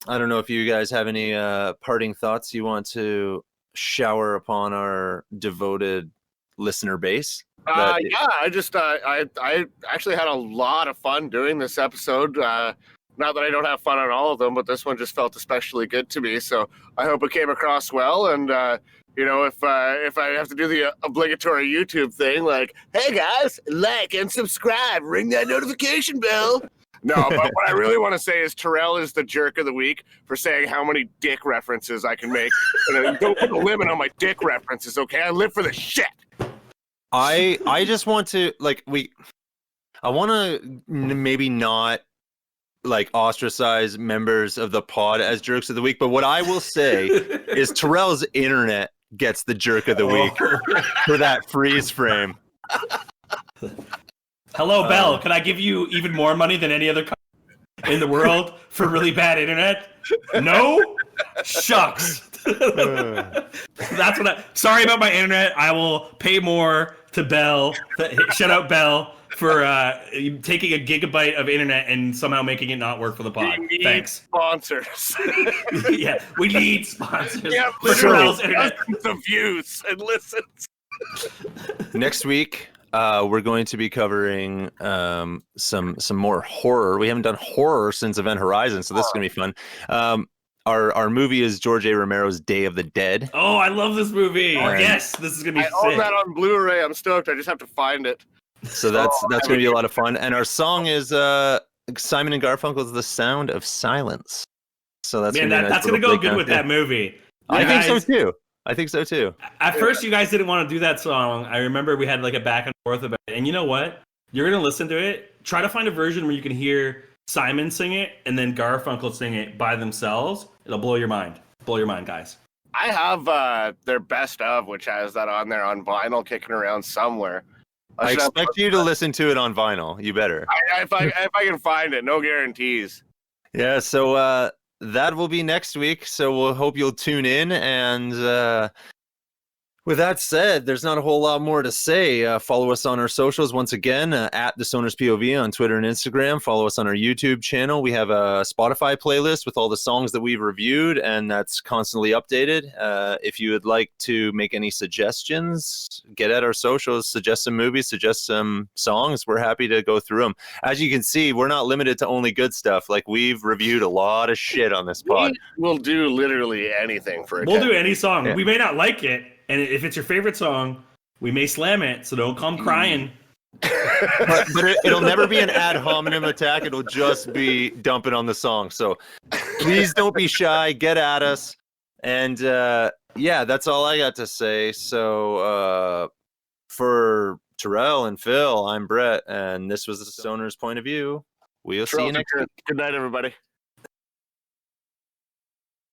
I don't know if you guys have any parting thoughts you want to shower upon our devoted listener base. Yeah, I just I actually had a lot of fun doing this episode. Not that I don't have fun on all of them, but this one just felt especially good to me. So I hope it came across well. And you know, if I have to do the obligatory YouTube thing, like, hey guys, like and subscribe, ring that notification bell. No, but what I really want to say is Terrell is the jerk of the week for saying how many dick references I can make. And don't put a limit on my dick references, okay? I live for the shit. I just want to I want to maybe not like ostracize members of the pod as jerks of the week, but what I will say is Terrell's internet gets the jerk of the week for that freeze frame. Hello, Bell. Can I give you even more money than any other in the world for really bad internet? No? Shucks. That's what sorry about my internet. I will pay more to Bell. Shout out Bell for taking a gigabyte of internet and somehow making it not work for the pod. Thanks. Sponsors. Yeah, we need sponsors. Yeah, for Terrell's internet. dozens of views and listens. Next week, we're going to be covering some more horror. We haven't done horror since Event Horizon, so this is gonna be fun. Our movie is George A. Romero's Day of the Dead. Oh, I love this movie. Yes, this is gonna be I sick. own that on Blu-ray. I'm stoked. I just have to find it. So that's gonna be a lot of fun. And our song is Simon and Garfunkel's "The Sound of Silence." So that's Man, gonna be a nice that's gonna little go good with breakdown, that movie. I You think so guys- too. I think so too. At first, you guys didn't want to do that song. I remember we had like a back and forth about it. And you know what? You're going to listen to it. Try to find a version where you can hear Simon sing it and then Garfunkel sing it by themselves. It'll blow your mind. Blow your mind, guys. I have their best of, which has that on there on vinyl kicking around somewhere. I expect you to listen to it on vinyl. You better. If I can find it, no guarantees. Yeah. So that will be next week. So we'll hope you'll tune in. And with that said, there's not a whole lot more to say. Follow us on our socials once again, at Dissoners POV on Twitter and Instagram. Follow us on our YouTube channel. We have a Spotify playlist with all the songs that we've reviewed, and that's constantly updated. If you would like to make any suggestions, get at our socials, suggest some movies, suggest some songs. We're happy to go through them. As you can see, we're not limited to only good stuff. Like, we've reviewed a lot of shit on this pod. We'll do literally anything for it. We'll do any song. Yeah. We may not like it. And if it's your favorite song, we may slam it. So don't come crying. But it'll never be an ad hominem attack. It'll just be dumping on the song. So please don't be shy. Get at us. And yeah, that's all I got to say. So for Terrell and Phil, I'm Brett, and this was the Stoner's Point of View. We'll see you next week. Good night, everybody.